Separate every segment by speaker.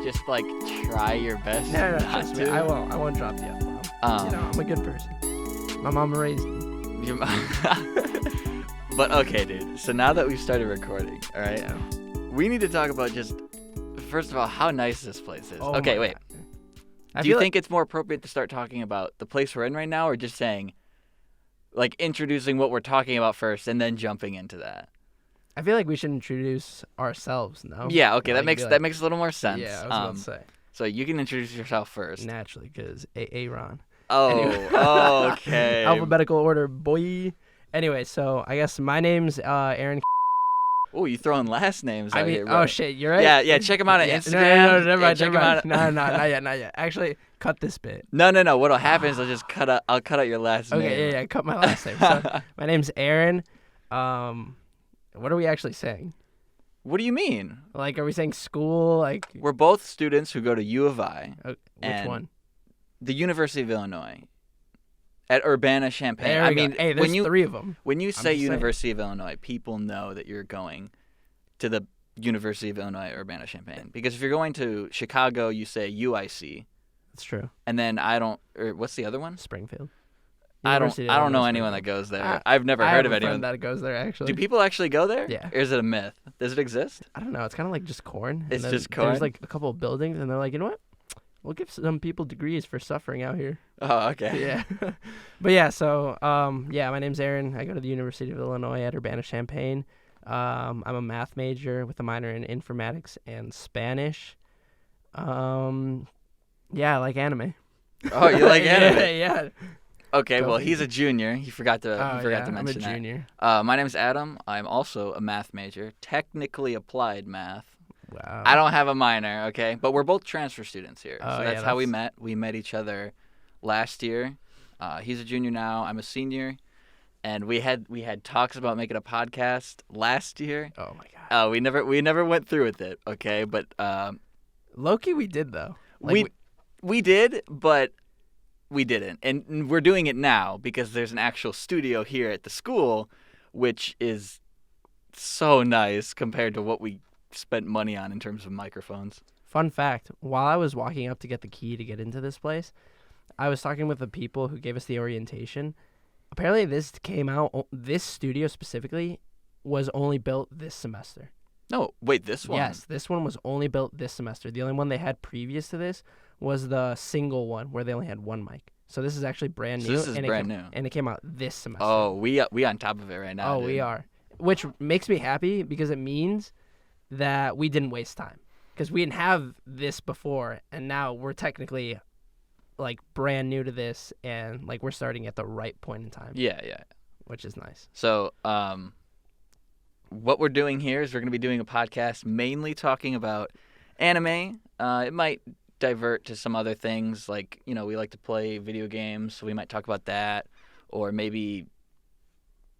Speaker 1: just like try your best
Speaker 2: No,
Speaker 1: not
Speaker 2: trust me.
Speaker 1: to.
Speaker 2: I won't drop the F-bomb. I'm a good person. My mom raised me.
Speaker 1: Your mom- But okay, dude. So now that we've started recording, all right,
Speaker 2: Yeah.
Speaker 1: we need to talk about just first of all how nice this place is.
Speaker 2: Oh
Speaker 1: Okay,
Speaker 2: my
Speaker 1: wait.
Speaker 2: God.
Speaker 1: Do you think it's more appropriate to start talking about the place we're in right now, or just saying, like, introducing what we're talking about first and then jumping into that?
Speaker 2: I feel like we should introduce ourselves, no?
Speaker 1: Yeah. Okay.
Speaker 2: Like,
Speaker 1: That makes
Speaker 2: be
Speaker 1: that makes a little more sense.
Speaker 2: Yeah, I was about to say.
Speaker 1: So you can introduce yourself first.
Speaker 2: Naturally, because Aaron.
Speaker 1: Oh.
Speaker 2: Anyway.
Speaker 1: Okay.
Speaker 2: Alphabetical order, boy. Anyway, so I guess my name's Aaron.
Speaker 1: Oh, you throwing last names out here, bro.
Speaker 2: Oh shit, you're right.
Speaker 1: Yeah. Check him out on
Speaker 2: Yeah,
Speaker 1: Instagram.
Speaker 2: No, never mind.
Speaker 1: Check
Speaker 2: Never
Speaker 1: him
Speaker 2: mind.
Speaker 1: out.
Speaker 2: No, not yet. Actually, cut this bit.
Speaker 1: No. What'll happen is I'll cut out your last name.
Speaker 2: Okay, yeah, cut my last name. So, my name's Aaron. What are we actually saying?
Speaker 1: What do you mean?
Speaker 2: Like, are we saying school? Like,
Speaker 1: We're both students who go to U of I,
Speaker 2: which
Speaker 1: and
Speaker 2: one?
Speaker 1: the University of Illinois, at Urbana-Champaign.
Speaker 2: There
Speaker 1: I
Speaker 2: we go.
Speaker 1: mean,
Speaker 2: Hey, there's three of them.
Speaker 1: when you say
Speaker 2: just saying.
Speaker 1: University of Illinois, people know that you're going to the University of Illinois Urbana-Champaign. Because if you're going to Chicago, you say UIC,
Speaker 2: That's true.
Speaker 1: and then what's the other one?
Speaker 2: Springfield.
Speaker 1: I
Speaker 2: University of
Speaker 1: don't know
Speaker 2: Illinois
Speaker 1: anyone that
Speaker 2: Springfield.
Speaker 1: goes there. I've never
Speaker 2: I
Speaker 1: heard
Speaker 2: have
Speaker 1: of
Speaker 2: a friend
Speaker 1: anyone.
Speaker 2: that goes there actually.
Speaker 1: Do people actually go there?
Speaker 2: Yeah.
Speaker 1: Or is it a myth? Does it exist?
Speaker 2: I don't know. It's kind of like just corn. and
Speaker 1: It's
Speaker 2: then
Speaker 1: just corn?
Speaker 2: There's like a couple of buildings, and they're like, you know what? We'll give some people degrees for suffering out here.
Speaker 1: Oh, okay.
Speaker 2: Yeah. But yeah, so my name's Aaron. I go to the University of Illinois at Urbana-Champaign. I'm a math major with a minor in informatics and Spanish. I like anime.
Speaker 1: Oh, you like anime?
Speaker 2: Yeah.
Speaker 1: Okay,
Speaker 2: Go
Speaker 1: well,
Speaker 2: ahead.
Speaker 1: he's a junior. He forgot to
Speaker 2: Oh,
Speaker 1: to
Speaker 2: yeah,
Speaker 1: mention
Speaker 2: I'm a junior.
Speaker 1: that. My name's Adam. I'm also a math major, technically applied math.
Speaker 2: Wow.
Speaker 1: I don't have a minor, okay? But we're both transfer students here.
Speaker 2: Oh,
Speaker 1: So
Speaker 2: yeah,
Speaker 1: that's how we
Speaker 2: that's-
Speaker 1: met. We met each other last year. He's a junior now. I'm a senior. And we had talks about making a podcast last year.
Speaker 2: Oh my god.
Speaker 1: We never went through with it, okay? But
Speaker 2: Low-key, we did though. Like,
Speaker 1: we did, but we didn't. And we're doing it now because there's an actual studio here at the school, which is so nice compared to what we spent money on in terms of microphones.
Speaker 2: Fun fact, while I was walking up to get the key to get into this place, I was talking with the people who gave us the orientation. Apparently this studio specifically was only built this semester.
Speaker 1: No, wait, this one?
Speaker 2: Yes, this one was only built this semester. The only one they had previous to this was the single one where they only had one mic. So this is actually brand new.
Speaker 1: So this is brand new.
Speaker 2: And it came out this semester.
Speaker 1: Oh, we on top of it right now.
Speaker 2: Oh,
Speaker 1: dude.
Speaker 2: we are. Which makes me happy because it means that we didn't waste time. Because we didn't have this before, and now we're technically, like, brand new to this, and, like, we're starting at the right point in time.
Speaker 1: Yeah.
Speaker 2: Which is nice.
Speaker 1: So, what we're doing here is we're going to be doing a podcast mainly talking about anime. It might divert to some other things, like, we like to play video games, so we might talk about that, or maybe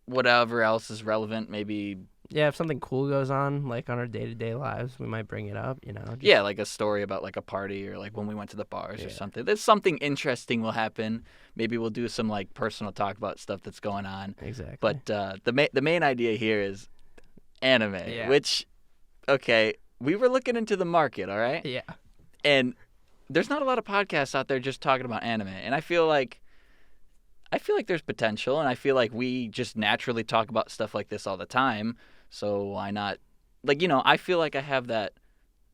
Speaker 1: whatever else is relevant, maybe...
Speaker 2: Yeah, if something cool goes on, like, on our day-to-day lives, we might bring it up,
Speaker 1: Yeah, like a story about, like, a party, or, like, when we went to the bars or
Speaker 2: Yeah.
Speaker 1: something. There's something interesting will happen. Maybe we'll do some, like, personal talk about stuff that's going on.
Speaker 2: Exactly.
Speaker 1: But the main idea here is anime,
Speaker 2: Yeah.
Speaker 1: which, okay, we were looking into the market, all right?
Speaker 2: Yeah.
Speaker 1: And there's not a lot of podcasts out there just talking about anime. And I feel like there's potential, and I feel like we just naturally talk about stuff like this all the time. So why not? Like, I feel like I have that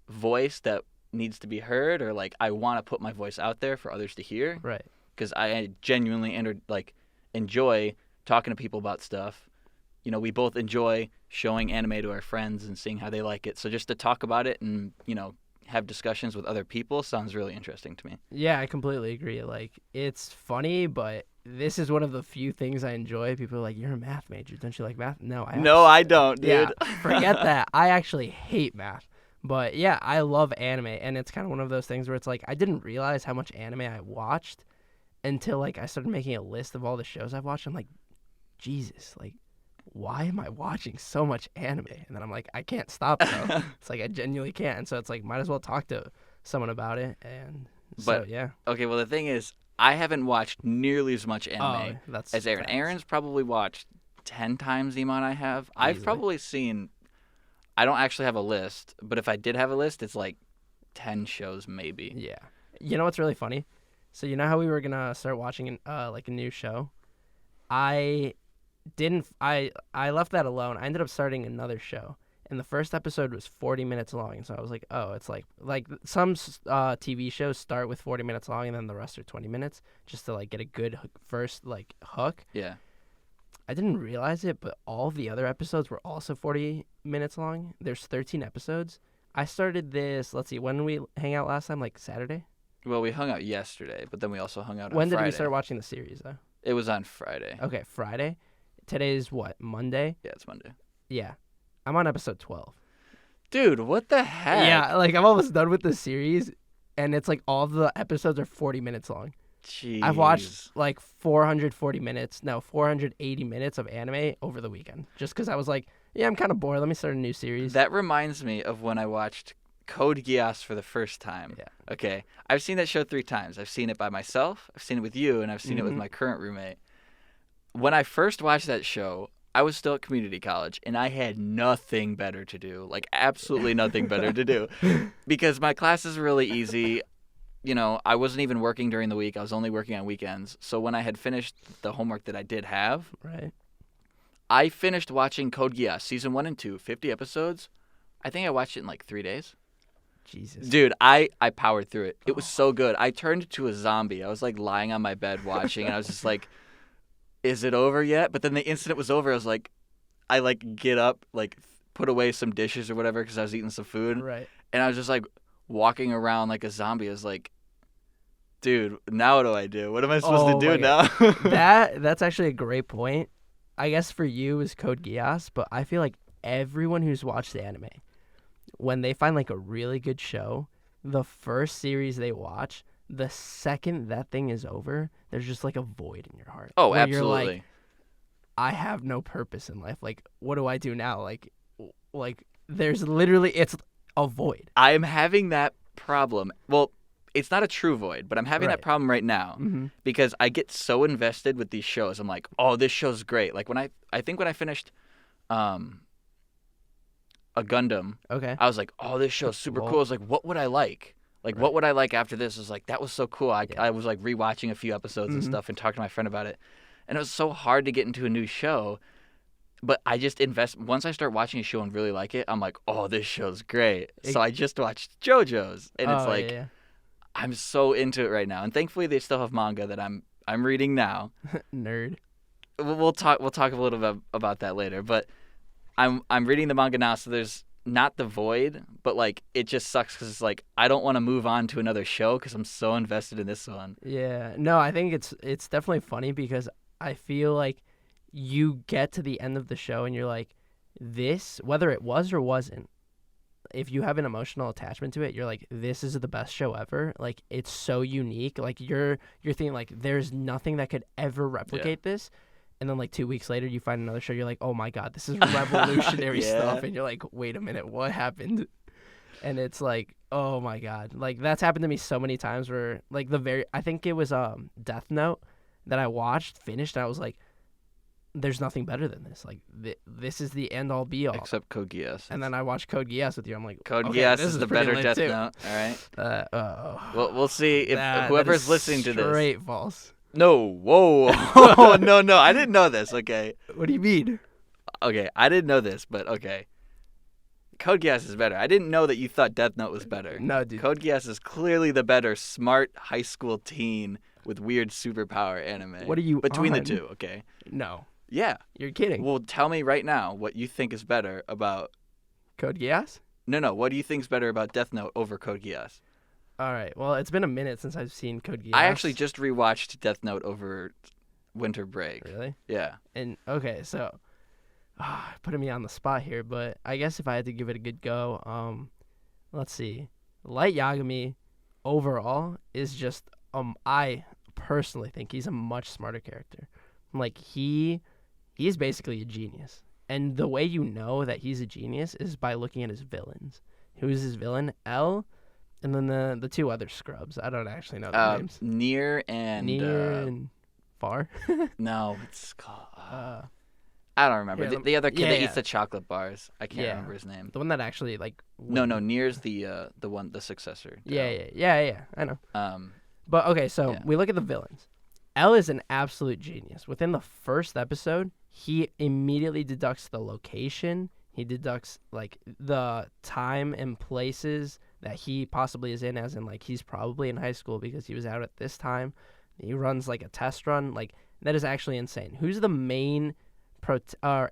Speaker 1: voice that needs to be heard, or like I want to put my voice out there for others to hear.
Speaker 2: Right.
Speaker 1: Because I genuinely enjoy talking to people about stuff. We both enjoy showing anime to our friends and seeing how they like it. So just to talk about it and, have discussions with other people sounds really interesting to me.
Speaker 2: Yeah, I completely agree. Like, it's funny, but this is one of the few things I enjoy. People are like, you're a math major. Don't you like math? No,
Speaker 1: I don't, dude.
Speaker 2: Yeah, forget that. I actually hate math. But yeah, I love anime. And it's kind of one of those things where it's like, I didn't realize how much anime I watched until, like, I started making a list of all the shows I've watched. I'm like, Jesus, like, why am I watching so much anime? And then I'm like, I can't stop, though. It's like, I genuinely can't. And so it's like, might as well talk to someone about it. And so,
Speaker 1: But-
Speaker 2: yeah.
Speaker 1: Okay, well, the thing is, I haven't watched nearly as much anime
Speaker 2: That's
Speaker 1: as Aaron.
Speaker 2: facts.
Speaker 1: Aaron's probably watched 10 times the amount I have. I've
Speaker 2: Easily.
Speaker 1: probably seen, I don't actually have a list, but if I did have a list, it's like 10 shows maybe.
Speaker 2: Yeah. You know what's really funny? So you know how we were gonna start watching like a new show? I didn't. I left that alone. I ended up starting another show, and the first episode was 40 minutes long. And so I was like, oh, it's like some TV shows start with 40 minutes long, and then the rest are 20 minutes, just to like get a good first like hook.
Speaker 1: Yeah.
Speaker 2: I didn't realize it, but all the other episodes were also 40 minutes long. There's 13 episodes. I started this. Let's see, when did we hang out last time? Like Saturday.
Speaker 1: Well, we hung out yesterday, but then we also hung out on
Speaker 2: When did
Speaker 1: Friday.
Speaker 2: we start watching the series though?
Speaker 1: It was on Friday.
Speaker 2: Okay, Friday. Today's what? Monday?
Speaker 1: Yeah, it's Monday.
Speaker 2: Yeah. I'm on episode 12.
Speaker 1: Dude, what the heck?
Speaker 2: Yeah, like I'm almost done with the series, and it's like all the episodes are 40 minutes long.
Speaker 1: Jeez.
Speaker 2: I've watched like 480 minutes of anime over the weekend just because I was like, yeah, I'm kind of bored. Let me start a new series.
Speaker 1: That reminds me of when I watched Code Geass for the first time.
Speaker 2: Yeah.
Speaker 1: Okay. I've seen that show 3 times. I've seen it by myself, I've seen it with you, and I've seen it with
Speaker 2: Mhm.
Speaker 1: my current roommate. When I first watched that show, I was still at community college, and I had nothing better to do. Like, absolutely nothing better to do. Because my classes were really easy. You know, I wasn't even working during the week. I was only working on weekends. So when I had finished the homework that I did have,
Speaker 2: Right.
Speaker 1: I finished watching Code Geass season 1 and 2, 50 episodes. I think I watched it in like 3 days.
Speaker 2: Jesus.
Speaker 1: Dude, I powered through it. It was so good. I turned into a zombie. I was like lying on my bed watching, and I was just like, is it over yet? But then the instant it was over, I like get up, like put away some dishes or whatever because I was eating some food.
Speaker 2: Right.
Speaker 1: And I was just like walking around like a zombie. I was like, dude, now what do I do? What am I supposed
Speaker 2: Oh
Speaker 1: to do
Speaker 2: my
Speaker 1: now?
Speaker 2: That's actually a great point. I guess for you is Code Geass, but I feel like everyone who's watched the anime, when they find like a really good show, the first series they watch, the second that thing is over, there's just like a void in your heart.
Speaker 1: Oh,
Speaker 2: where you're like,
Speaker 1: absolutely.
Speaker 2: I have no purpose in life. Like, what do I do now? Like there's literally, it's a void.
Speaker 1: I am having that problem. Well, it's not a true void, but I'm having that
Speaker 2: Right.
Speaker 1: problem right now
Speaker 2: Mm-hmm.
Speaker 1: because I get so invested with these shows. I'm like, oh, this show's great. Like when I think when I finished a Gundam,
Speaker 2: Okay.
Speaker 1: I was like, oh, this show's super
Speaker 2: Well-
Speaker 1: cool. I was like, what would I like? Like, what
Speaker 2: Right.
Speaker 1: would I like after this? I was like, that was so cool.
Speaker 2: Yeah.
Speaker 1: I was like rewatching a few episodes and
Speaker 2: Mhm.
Speaker 1: stuff and talking to my friend about it. And it was so hard to get into a new show. But I just invest. Once I start watching a show and really like it, I'm like, oh, this show's great. So I just watched JoJo's. And it's
Speaker 2: Oh,
Speaker 1: like,
Speaker 2: yeah.
Speaker 1: I'm so into it right now. And thankfully, they still have manga that I'm reading now.
Speaker 2: Nerd.
Speaker 1: We'll talk a little bit about that later. But I'm reading the manga now, so there's not the void, but like it just sucks because it's like I don't want to move on to another show because I'm so invested in this one.
Speaker 2: Yeah. No, I think it's definitely funny because I feel like you get to the end of the show and you're like, this, whether it was or wasn't, if you have an emotional attachment to it, you're like, this is the best show ever. Like, it's so unique. Like, you're thinking like, there's nothing that could ever replicate this. And then like 2 weeks later, you find another show. You're like, oh my god, this is revolutionary
Speaker 1: Yeah.
Speaker 2: stuff. And you're like, wait a minute, what happened? And it's like, oh my god, like that's happened to me so many times. Where like I think it was Death Note that I watched, finished, and I was like, there's nothing better than this. Like this is the end all be all.
Speaker 1: Except Code Geass.
Speaker 2: And then I watched Code Geass with you. I'm like,
Speaker 1: Code
Speaker 2: okay,
Speaker 1: Geass
Speaker 2: this
Speaker 1: is the
Speaker 2: pretty
Speaker 1: better
Speaker 2: lit
Speaker 1: Death
Speaker 2: too.
Speaker 1: Note. All right.
Speaker 2: Well,
Speaker 1: We'll see if
Speaker 2: that
Speaker 1: whoever's
Speaker 2: is
Speaker 1: listening to this.
Speaker 2: straight false.
Speaker 1: No, whoa, oh, no, I didn't know this. Okay,
Speaker 2: What do you mean?
Speaker 1: I didn't know this, but okay. Code Geass is better. I didn't know that you thought Death Note was better.
Speaker 2: No, dude.
Speaker 1: Code Geass is clearly the better smart high school teen with weird superpower anime.
Speaker 2: What are you
Speaker 1: between
Speaker 2: on?
Speaker 1: the two? Okay.
Speaker 2: No,
Speaker 1: Yeah.
Speaker 2: you're kidding.
Speaker 1: Well, tell me right now what you think is better about.
Speaker 2: Code Geass?
Speaker 1: No. What do you think is better about Death Note over Code Geass?
Speaker 2: All right. Well, it's been a minute since I've seen Code Geass.
Speaker 1: I actually just rewatched Death Note over winter break.
Speaker 2: Really?
Speaker 1: Yeah.
Speaker 2: And okay, so putting me on the spot here, but I guess if I had to give it a good go, let's see. Light Yagami overall is just I personally think he's a much smarter character. Like he's basically a genius. And the way you know that he's a genius is by looking at his villains. Who's his villain? L, and then the two other scrubs. I don't actually know their names.
Speaker 1: Nier and
Speaker 2: Near and Far.
Speaker 1: no, it's called I don't remember.
Speaker 2: Here,
Speaker 1: The other kid that
Speaker 2: yeah.
Speaker 1: eats the chocolate bars. I can't
Speaker 2: Yeah.
Speaker 1: remember his name.
Speaker 2: The one that actually like.
Speaker 1: No,
Speaker 2: wins.
Speaker 1: Nier's the successor. to
Speaker 2: Yeah,
Speaker 1: L.
Speaker 2: yeah. I know.
Speaker 1: Um,
Speaker 2: But okay, so
Speaker 1: Yeah.
Speaker 2: we look at the villains. L is an absolute genius. Within the first episode, he immediately deducts the location. He deducts like the time and places that he possibly is in, as in like he's probably in high school because he was out at this time. He runs like a test run. Like that is actually insane. Who's the main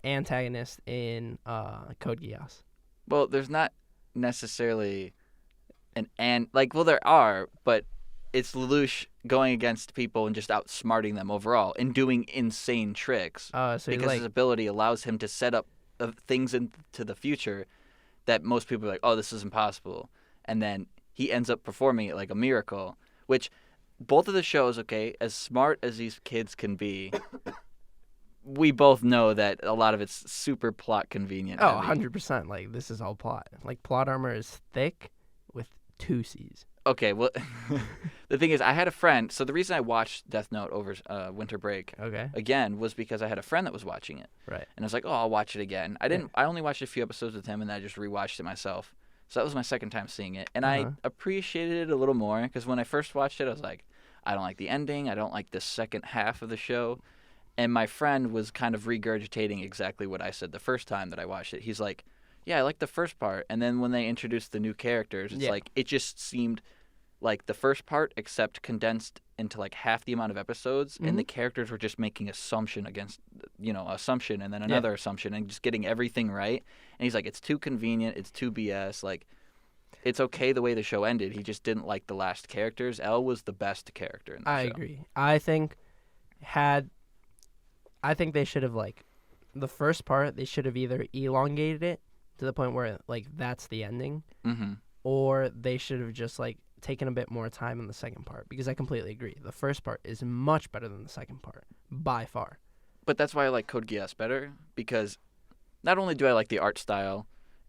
Speaker 2: antagonist in Code Geass?
Speaker 1: well, there's not necessarily well, there are, but it's Lelouch going against people and just outsmarting them overall and doing insane tricks
Speaker 2: So
Speaker 1: because
Speaker 2: like
Speaker 1: his ability allows him to set up things into the future that most people are like, oh, this is impossible. And then he ends up performing it like a miracle, which both of the shows, okay, as smart as these kids can be, we both know that a lot of it's super plot convenient.
Speaker 2: oh,
Speaker 1: heavy.
Speaker 2: 100%. Like this is all plot. Like plot armor is thick with 2 C's.
Speaker 1: Okay, well, the thing is, I had a friend. So the reason I watched Death Note over winter break
Speaker 2: Okay.
Speaker 1: again was because I had a friend that was watching it,
Speaker 2: Right.
Speaker 1: and I was like, "Oh, I'll watch it again." I didn't. I only watched a few episodes with him, and then I just rewatched it myself. So that was my second time seeing it, and I
Speaker 2: Uh-huh.
Speaker 1: appreciated it a little more because when I first watched it, I was like, "I don't like the ending. I don't like the second half of the show." And my friend was kind of regurgitating exactly what I said the first time that I watched it. He's like, "Yeah, I like the first part," and then when they introduced the new characters, it's
Speaker 2: Yeah.
Speaker 1: like it just seemed like the first part, except condensed into like half the amount of episodes, and the characters were just making assumption against, assumption, and then another assumption, and just getting everything right. And he's like, it's too convenient, it's too BS. Like, it's okay the way the show ended. He just didn't like the last characters. L was the best character in the
Speaker 2: I
Speaker 1: show.
Speaker 2: agree. I think they should have like the first part. They should have either elongated it to the point where like that's the ending,
Speaker 1: Mm-hmm.
Speaker 2: or they should have just like taken a bit more time in the second part. Because I completely agree. The first part is much better than the second part by far.
Speaker 1: But that's why I like Code Geass better, because not only do I like the art style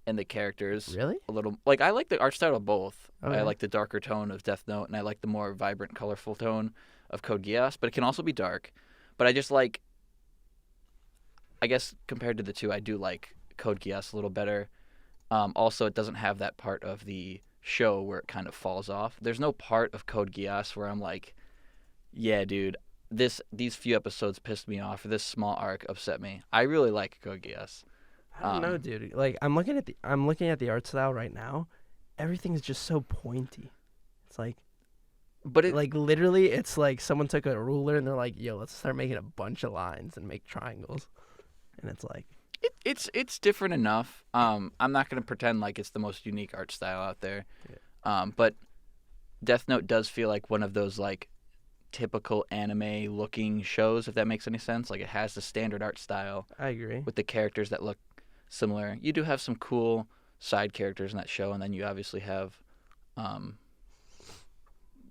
Speaker 1: and the characters
Speaker 2: Really?
Speaker 1: a little, like I like the art style of both.
Speaker 2: Okay.
Speaker 1: I like the darker tone of Death Note, and I like the more vibrant, colorful tone of Code Geass, but it can also be dark. But I just like, I guess compared to the two, I do like Code Geass a little better. Also, it doesn't have that part of the show where it kind of falls off. There's no part of Code Geass where I'm like, yeah, dude, these few episodes pissed me off, or this small arc upset me. I really like Code Geass.
Speaker 2: I don't know, dude. Like I'm looking at the art style right now. Everything's just so pointy. It's like
Speaker 1: But it,
Speaker 2: like literally, it's like someone took a ruler and they're like, "Yo, let's start making a bunch of lines and make triangles," and it's like,
Speaker 1: it's different enough. I'm not gonna pretend like it's the most unique art style out there. But Death Note does feel like one of those like typical anime looking shows, if that makes any sense. Like it has the standard art style
Speaker 2: I agree.
Speaker 1: with the characters that look similar. You do have some cool side characters in that show, and then you obviously have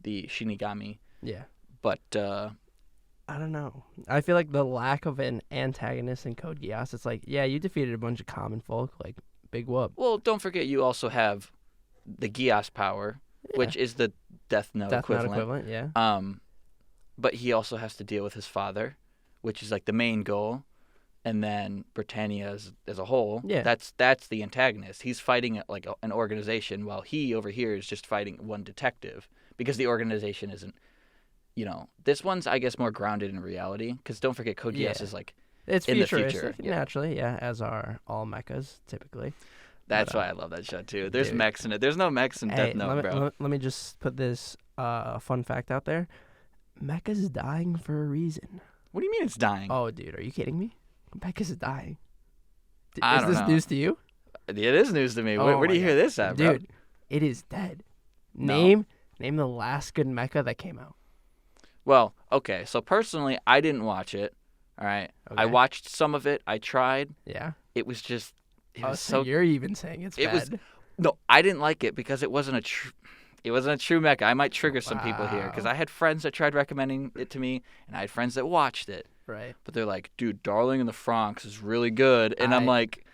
Speaker 1: the Shinigami.
Speaker 2: Yeah.
Speaker 1: But
Speaker 2: I don't know. I feel like the lack of an antagonist in Code Geass, it's like, yeah, you defeated a bunch of common folk, like big whoop.
Speaker 1: well, don't forget you also have the Geass power, which is the Death Note
Speaker 2: Death Note
Speaker 1: equivalent.
Speaker 2: equivalent, yeah.
Speaker 1: But he also has to deal with his father, which is like the main goal, and then Britannia as a whole.
Speaker 2: Yeah.
Speaker 1: That's the antagonist. He's fighting like an organization, while he over here is just fighting one detective because the organization isn't. This one's I guess more grounded in reality, because don't forget Code Geass
Speaker 2: Yeah.
Speaker 1: is like
Speaker 2: It's
Speaker 1: in the
Speaker 2: futuristic,
Speaker 1: future, yeah.
Speaker 2: naturally, yeah, as are all mechas typically.
Speaker 1: that's
Speaker 2: But,
Speaker 1: why I love that show too. There's
Speaker 2: dude.
Speaker 1: mechs in it. There's no mechs in
Speaker 2: Hey,
Speaker 1: Death Note,
Speaker 2: let me,
Speaker 1: bro.
Speaker 2: let me just put this fun fact out there. Mecha's dying for a reason.
Speaker 1: What do you mean it's dying?
Speaker 2: Oh, dude, are you kidding me? Mecha's dying.
Speaker 1: I
Speaker 2: Is
Speaker 1: don't
Speaker 2: this
Speaker 1: know.
Speaker 2: news to you?
Speaker 1: It is news to me.
Speaker 2: Oh
Speaker 1: Where do
Speaker 2: my
Speaker 1: you hear
Speaker 2: God.
Speaker 1: this at, bro?
Speaker 2: Dude, it is dead.
Speaker 1: No.
Speaker 2: Name the last good mecha that came out.
Speaker 1: Well, okay. So personally, I didn't watch it. All right. I
Speaker 2: Okay.
Speaker 1: watched some of it. I tried.
Speaker 2: Yeah.
Speaker 1: It was just. It
Speaker 2: Oh,
Speaker 1: was
Speaker 2: so
Speaker 1: so.
Speaker 2: you're even saying it's
Speaker 1: it
Speaker 2: bad.
Speaker 1: was- No, I didn't like it because it wasn't a true. It wasn't a true mecha. I might trigger some people here because
Speaker 2: Wow.
Speaker 1: I had friends that tried recommending it to me, and I had friends that watched it.
Speaker 2: Right.
Speaker 1: But they're like, "Dude, Darling in the Franxx is really good," and I'm
Speaker 2: I-
Speaker 1: like,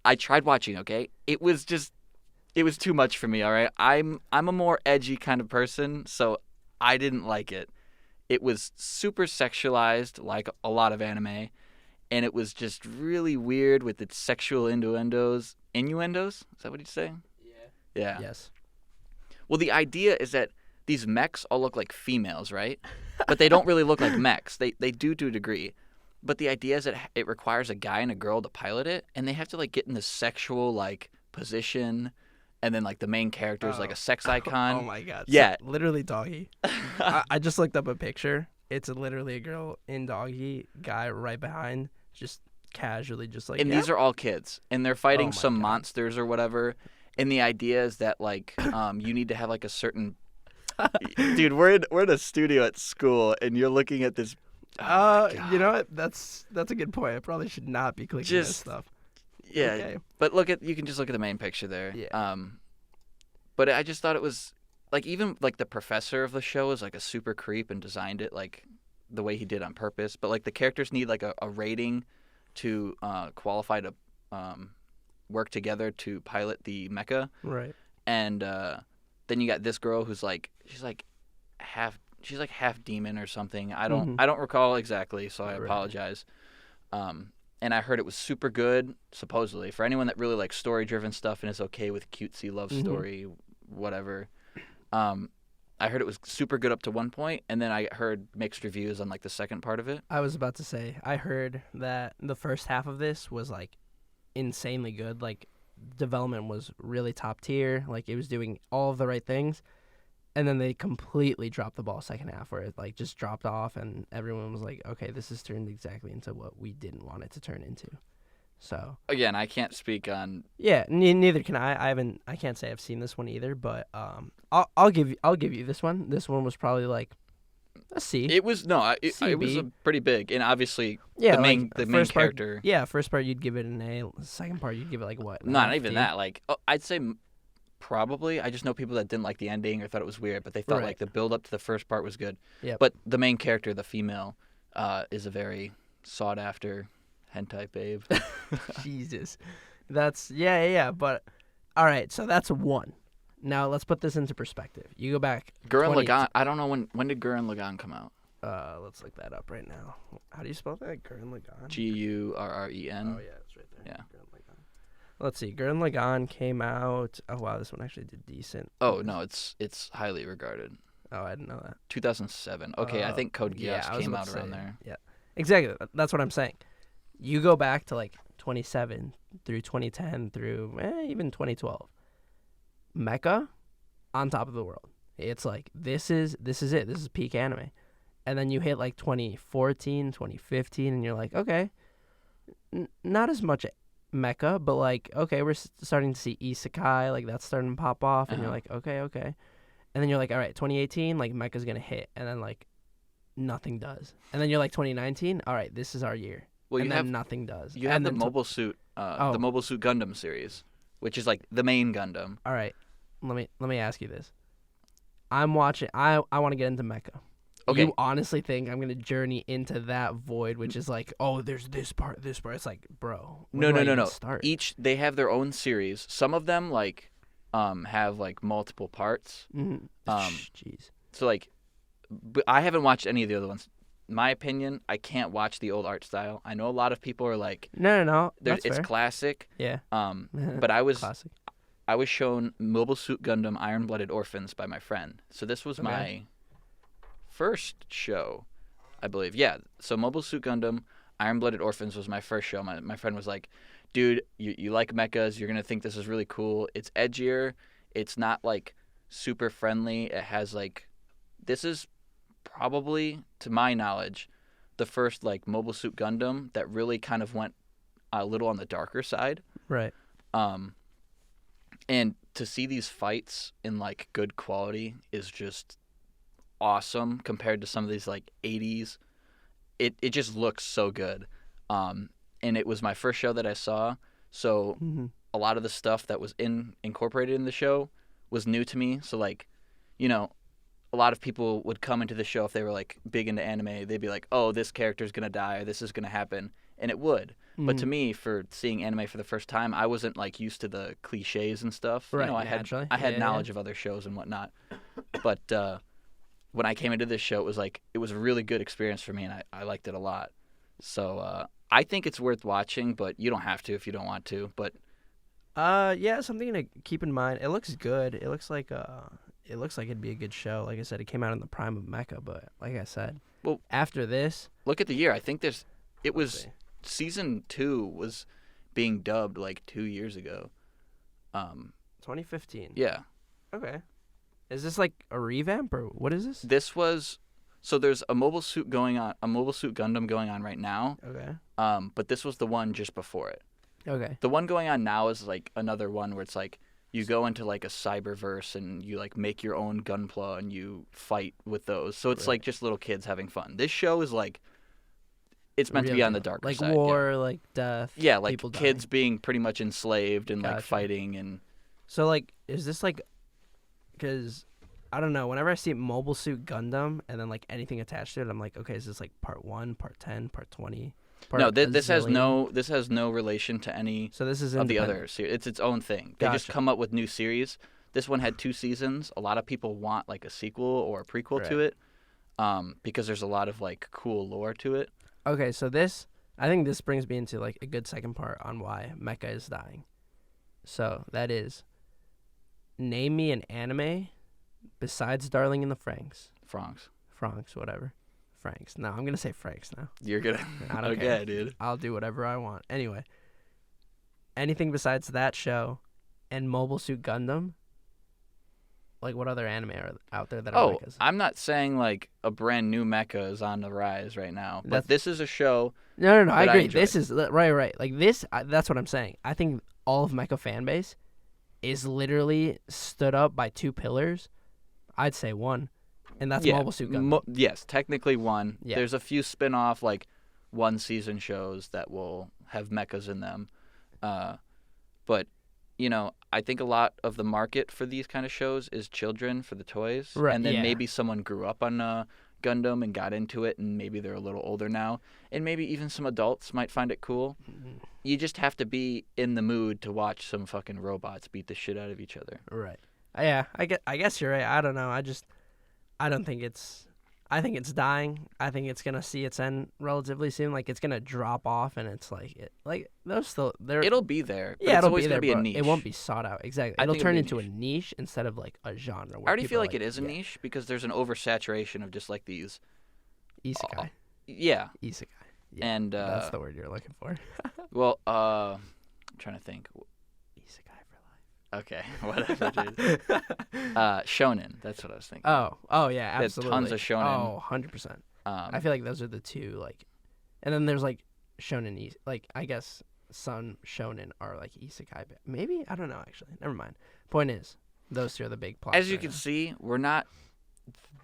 Speaker 1: I tried watching. Okay, it was too much for me. All right, I'm a more edgy kind of person, so I didn't like it. It was super sexualized, like a lot of anime, and it was just really weird with its sexual innuendos. Innuendos? Is that what you say? Yeah.
Speaker 2: Yes.
Speaker 1: Well, the idea is that these mechs all look like females, right? But they don't really look like mechs. They do to a degree. But the idea is that it requires a guy and a girl to pilot it, and they have to like get in this sexual like position, and then like the main character is like a sex icon.
Speaker 2: Oh my god.
Speaker 1: Yeah.
Speaker 2: So, literally doggy. I just looked up a picture. It's literally a girl in doggy, guy right behind, just casually, just like.
Speaker 1: And these are all kids, and they're fighting
Speaker 2: my
Speaker 1: some
Speaker 2: God.
Speaker 1: monsters or whatever. And the idea is that like you need to have like a certain. Dude, we're in a studio at school, and you're looking at this.
Speaker 2: You know what? That's a good point. I probably should not be clicking this stuff.
Speaker 1: Yeah,
Speaker 2: Okay.
Speaker 1: but you can just look at the main picture there.
Speaker 2: Yeah.
Speaker 1: But I just thought it was like even like the professor of the show is like a super creep and designed it like the way he did on purpose. But like the characters need like a rating to qualify to work together to pilot the mecha.
Speaker 2: Right.
Speaker 1: And then you got this girl who's like she's like half demon or something. I don't recall exactly, so I apologize. And I heard it was super good, supposedly, for anyone that really likes story-driven stuff and is okay with cutesy love story, whatever. I heard it was super good up to one point, and then I heard mixed reviews on like the second part of it.
Speaker 2: I was about to say, I heard that the first half of this was like insanely good. Like development was really top tier. Like it was doing all of the right things. And then they completely dropped the ball second half where it like just dropped off and everyone was like, okay, this has turned exactly into what we didn't want it to turn into. So
Speaker 1: Again, I can't speak on.
Speaker 2: yeah, neither can I. I can't say I've seen this one either, but I'll give you this one. This one was probably like a C.
Speaker 1: It was it was a pretty big, and obviously
Speaker 2: yeah,
Speaker 1: the main
Speaker 2: first
Speaker 1: character.
Speaker 2: Part, yeah, first part you'd give it an A. Second part you'd give it like what?
Speaker 1: Not even
Speaker 2: D?
Speaker 1: that. Like I'd say probably. I just know people that didn't like the ending or thought it was weird, but they thought
Speaker 2: Right.
Speaker 1: like the build up to the first part was good.
Speaker 2: Yep.
Speaker 1: But the main character, the female, is a very sought after hentai babe.
Speaker 2: Jesus, that's yeah. But all right, so that's one. Now let's put this into perspective. You go back.
Speaker 1: Gurren
Speaker 2: 20
Speaker 1: Lagann. I don't know when did Gurren Lagann come out?
Speaker 2: Let's look that up right now. How do you spell that? Gurren Lagann.
Speaker 1: Gurren.
Speaker 2: Oh yeah, it's right there.
Speaker 1: Yeah.
Speaker 2: Gurren Lagann. Let's see. Gurren Lagann came out. Oh wow, this one actually did decent.
Speaker 1: Oh no, it's highly regarded.
Speaker 2: Oh, I didn't know that.
Speaker 1: 2007. Okay, I think Code Geass
Speaker 2: I was
Speaker 1: came
Speaker 2: about
Speaker 1: out
Speaker 2: to
Speaker 1: around
Speaker 2: say,
Speaker 1: there.
Speaker 2: Yeah, exactly. That's what I'm saying. You go back to like 2007 through 2010 through even 2012. Mecha on top of the world. It's like this is it. This is peak anime. And then you hit like 2014, 2015 and you're like, okay, not as much mecha, but like okay, we're starting to see isekai, like that's starting to pop off and you're like, okay. And then you're like, all right, 2018, like mecha's going to hit and then like nothing does. And then you're like 2019, all right, this is our year.
Speaker 1: Well,
Speaker 2: and
Speaker 1: you
Speaker 2: then
Speaker 1: have
Speaker 2: nothing does.
Speaker 1: You have
Speaker 2: and
Speaker 1: the
Speaker 2: then
Speaker 1: Mobile Suit, the Mobile Suit Gundam series, which is like the main Gundam.
Speaker 2: all right, let me ask you this. I'm watching. I want to get into mecha.
Speaker 1: Okay.
Speaker 2: You honestly think I'm gonna journey into that void, which is like, oh, there's this part. It's like, bro. where do I even
Speaker 1: No.
Speaker 2: Start?
Speaker 1: Each they have their own series. Some of them like have like multiple parts.
Speaker 2: Jeez.
Speaker 1: So like, but I haven't watched any of the other ones. My opinion, I can't watch the old art style. I know a lot of people are like,
Speaker 2: No. That's
Speaker 1: it's
Speaker 2: fair.
Speaker 1: classic.
Speaker 2: Yeah.
Speaker 1: But I was
Speaker 2: Classic.
Speaker 1: I was shown Mobile Suit Gundam Iron Blooded Orphans by my friend. So this was my first show, I believe. Yeah. So Mobile Suit Gundam Iron Blooded Orphans was my first show. My friend was like, dude, you like mechas. You're going to think this is really cool. It's edgier. It's not like super friendly. It has like, this is probably, to my knowledge, the first like Mobile Suit Gundam that really kind of went a little on the darker side.
Speaker 2: Right.
Speaker 1: And to see these fights in like good quality is just awesome compared to some of these like 80s. It just looks so good. And it was my first show that I saw, so a lot of the stuff that was incorporated in the show was new to me. So like, you know, a lot of people would come into the show if they were like big into anime. They'd be like, "Oh, this character's gonna die, or this is gonna happen," and it would. But to me, for seeing anime for the first time, I wasn't like used to the cliches and stuff.
Speaker 2: Right,
Speaker 1: You know, I had knowledge of other shows and whatnot. But when I came into this show, it was a really good experience for me, and I liked it a lot. So I think it's worth watching, but you don't have to if you don't want to. But
Speaker 2: Yeah, something to keep in mind. It looks good. It looks like it'd be a good show. Like I said, it came out in the prime of Mecha, but like I said,
Speaker 1: Well,
Speaker 2: after this,
Speaker 1: look at the year. I think it
Speaker 2: let's
Speaker 1: was
Speaker 2: see.
Speaker 1: season 2 was being dubbed like 2 years ago.
Speaker 2: 2015.
Speaker 1: Yeah.
Speaker 2: Okay. Is this like a revamp or what is this?
Speaker 1: This was so there's a Mobile Suit Gundam going on right now.
Speaker 2: Okay.
Speaker 1: But this was the one just before it.
Speaker 2: Okay.
Speaker 1: The one going on now is like another one where it's like you go into like a cyberverse and you like make your own Gunpla and you fight with those. So it's
Speaker 2: Right.
Speaker 1: like just little kids having fun. This show is like it's meant to
Speaker 2: Real
Speaker 1: be on the
Speaker 2: deal.
Speaker 1: darker
Speaker 2: like
Speaker 1: side. Yeah.
Speaker 2: war, like death.
Speaker 1: Yeah, like
Speaker 2: people
Speaker 1: kids
Speaker 2: dying.
Speaker 1: being pretty much enslaved and like
Speaker 2: Gotcha.
Speaker 1: fighting and
Speaker 2: So like, is this like? Because I don't know. Whenever I see Mobile Suit Gundam and then like anything attached to it, I'm like, okay, is this like part 1, part 10, part 20? Part
Speaker 1: no,
Speaker 2: a
Speaker 1: this has
Speaker 2: zillion?
Speaker 1: this has no relation to any
Speaker 2: So this is
Speaker 1: of the
Speaker 2: independent.
Speaker 1: other series. It's its own thing. They just
Speaker 2: Gotcha.
Speaker 1: come up with new series. This one had 2 seasons. A lot of people want like a sequel or a prequel to
Speaker 2: Right.
Speaker 1: it, because there's a lot of like cool lore to it.
Speaker 2: Okay, so I think this brings me into like a good second part on why Mecha is dying. So that is, name me an anime besides Darling in the Franxx, whatever, Franks. No, I'm gonna say Franks now.
Speaker 1: You're gonna
Speaker 2: I don't
Speaker 1: okay,
Speaker 2: care.
Speaker 1: dude.
Speaker 2: I'll do whatever I want. Anyway, anything besides that show and Mobile Suit Gundam. Like, what other anime are out there that are
Speaker 1: Oh,
Speaker 2: mechas?
Speaker 1: I'm not saying like a brand new mecha is on the rise right now, but
Speaker 2: That's-
Speaker 1: this is a show.
Speaker 2: No, I
Speaker 1: that I
Speaker 2: agree.
Speaker 1: enjoy.
Speaker 2: This is right. Like this, that's what I'm saying. I think all of Mecha fan base is literally stood up by 2 pillars. I'd say 1, and that's
Speaker 1: Yeah,
Speaker 2: Mobile Suit Gundam.
Speaker 1: Yes, technically 1.
Speaker 2: Yeah.
Speaker 1: There's a few spin-off like 1-season shows that will have mechas in them, but you know, I think a lot of the market for these kind of shows is children for the toys,
Speaker 2: Right,
Speaker 1: and then
Speaker 2: yeah.
Speaker 1: maybe someone grew up on Gundam and got into it, and maybe they're a little older now, and maybe even some adults might find it cool. You just have to be in the mood to watch some fucking robots beat the shit out of each other.
Speaker 2: Right. Yeah, I guess you're right. I don't know. I don't think it's. I think it's dying. I think it's gonna see its end relatively soon. Like it's gonna drop off, and it's like those still there.
Speaker 1: It'll be there. But
Speaker 2: Yeah,
Speaker 1: it's
Speaker 2: it'll
Speaker 1: always
Speaker 2: be there,
Speaker 1: gonna be a
Speaker 2: but
Speaker 1: niche.
Speaker 2: it won't be sought out. Exactly.
Speaker 1: I
Speaker 2: It'll
Speaker 1: think it'll
Speaker 2: turn
Speaker 1: be a
Speaker 2: into a
Speaker 1: niche.
Speaker 2: niche instead of like a genre.
Speaker 1: I already feel like
Speaker 2: it
Speaker 1: it is a niche because there's an oversaturation of just like these.
Speaker 2: Isekai.
Speaker 1: Yeah,
Speaker 2: Isekai. Yeah,
Speaker 1: and
Speaker 2: that's the word you're looking for.
Speaker 1: well, I'm trying to think.
Speaker 2: Isekai for
Speaker 1: Okay, whatever, dude. Shonen. That's what I was thinking.
Speaker 2: life. Oh yeah,
Speaker 1: There's
Speaker 2: absolutely.
Speaker 1: tons of shonen.
Speaker 2: Oh, 100%. I feel like those are the 2 like, and then there's like shonen, like I guess some shonen are like isekai. Maybe I don't know actually. Never mind. Point is, those 2 are the big plots.
Speaker 1: As you can see, we're not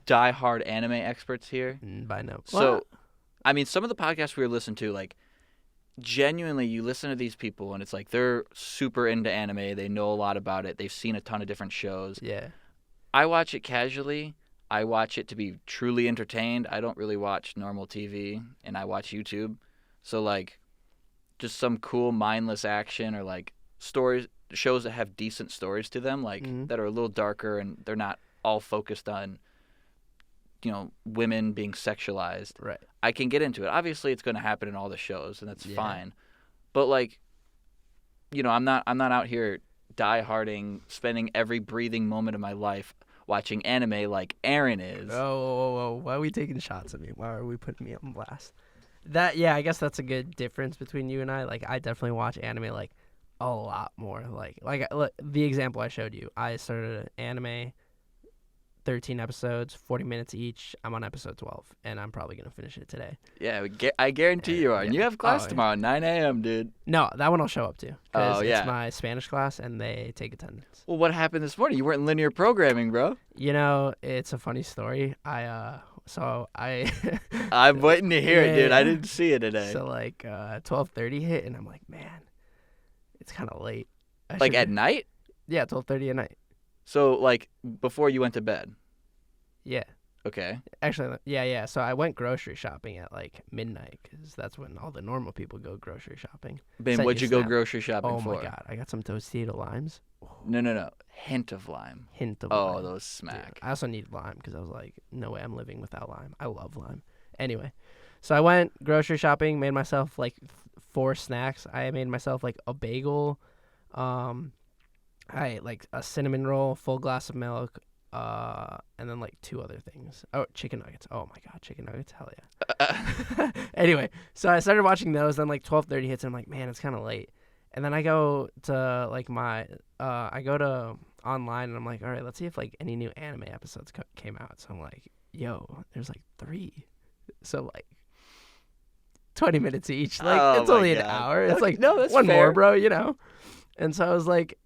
Speaker 1: die-hard anime experts here.
Speaker 2: by no.
Speaker 1: So, I mean, some of the podcasts we were listening to, like, genuinely, you listen to these people, and it's like they're super into anime. They know a lot about it. They've seen a ton of different shows.
Speaker 2: yeah,
Speaker 1: I watch it casually. I watch it to be truly entertained. I don't really watch normal TV, and I watch YouTube. So, like, just some cool mindless action or, like, shows that have decent stories to them, like,
Speaker 2: Mhm.
Speaker 1: that are a little darker and they're not all focused on, you know, women being sexualized.
Speaker 2: right.
Speaker 1: I can get into it. Obviously, it's going to happen in all the shows, and that's
Speaker 2: Yeah.
Speaker 1: fine. But, like, you know, I'm not out here die-harding, spending every breathing moment of my life watching anime like Aaron is.
Speaker 2: Oh, why are we taking shots at me? Why are we putting me on blast? Yeah, I guess that's a good difference between you and I. Like, I definitely watch anime like a lot more. Look, the example I showed you. I started an anime, 13 episodes, 40 minutes each. I'm on episode 12, and I'm probably gonna finish it today.
Speaker 1: Yeah, I guarantee you are. And
Speaker 2: Yeah.
Speaker 1: you have class
Speaker 2: Oh, yeah.
Speaker 1: tomorrow, 9 a.m., dude.
Speaker 2: No, that one I'll show up to. 'Cause
Speaker 1: Oh, yeah.
Speaker 2: It's my Spanish class, and they take attendance.
Speaker 1: Well, what happened this morning? You weren't in linear programming, bro.
Speaker 2: You know, it's a funny story. I
Speaker 1: I'm waiting to hear it, dude. I
Speaker 2: Yeah.
Speaker 1: didn't see it today.
Speaker 2: So 12:30 hit, and I'm like, man, it's kind of late.
Speaker 1: Like at night?
Speaker 2: Yeah, 12:30 at night.
Speaker 1: So, like, before you went to bed.
Speaker 2: Yeah,
Speaker 1: Okay.
Speaker 2: actually, yeah. So I went grocery shopping at like midnight because that's when all the normal people go grocery shopping.
Speaker 1: Ben,
Speaker 2: Sent
Speaker 1: what'd
Speaker 2: you
Speaker 1: you go
Speaker 2: snap.
Speaker 1: grocery shopping
Speaker 2: Oh
Speaker 1: for?
Speaker 2: my god, I got some Tostito limes.
Speaker 1: No. Hint of lime.
Speaker 2: Hint of
Speaker 1: Oh,
Speaker 2: lime.
Speaker 1: those
Speaker 2: Dude,
Speaker 1: smack.
Speaker 2: I also need lime because I was like, no way I'm living without lime. I love lime. Anyway, so I went grocery shopping, made myself like 4 snacks. I made myself like a bagel, I ate like a cinnamon roll, full glass of milk, and then like 2 other things. Oh, chicken nuggets. Oh my god, chicken nuggets. Hell yeah. Anyway, so I started watching those. Then like 12:30 hits, and I'm like, man, it's kind of late. And then I go to like I go to online, and I'm like, all right, let's see if like any new anime episodes came out. So I'm like, yo, there's like 3. So like 20 minutes each. Like
Speaker 1: Oh
Speaker 2: it's
Speaker 1: my
Speaker 2: only an
Speaker 1: God.
Speaker 2: hour. It's like
Speaker 1: No, that's
Speaker 2: one
Speaker 1: fair.
Speaker 2: more, bro. You know. And so I was like,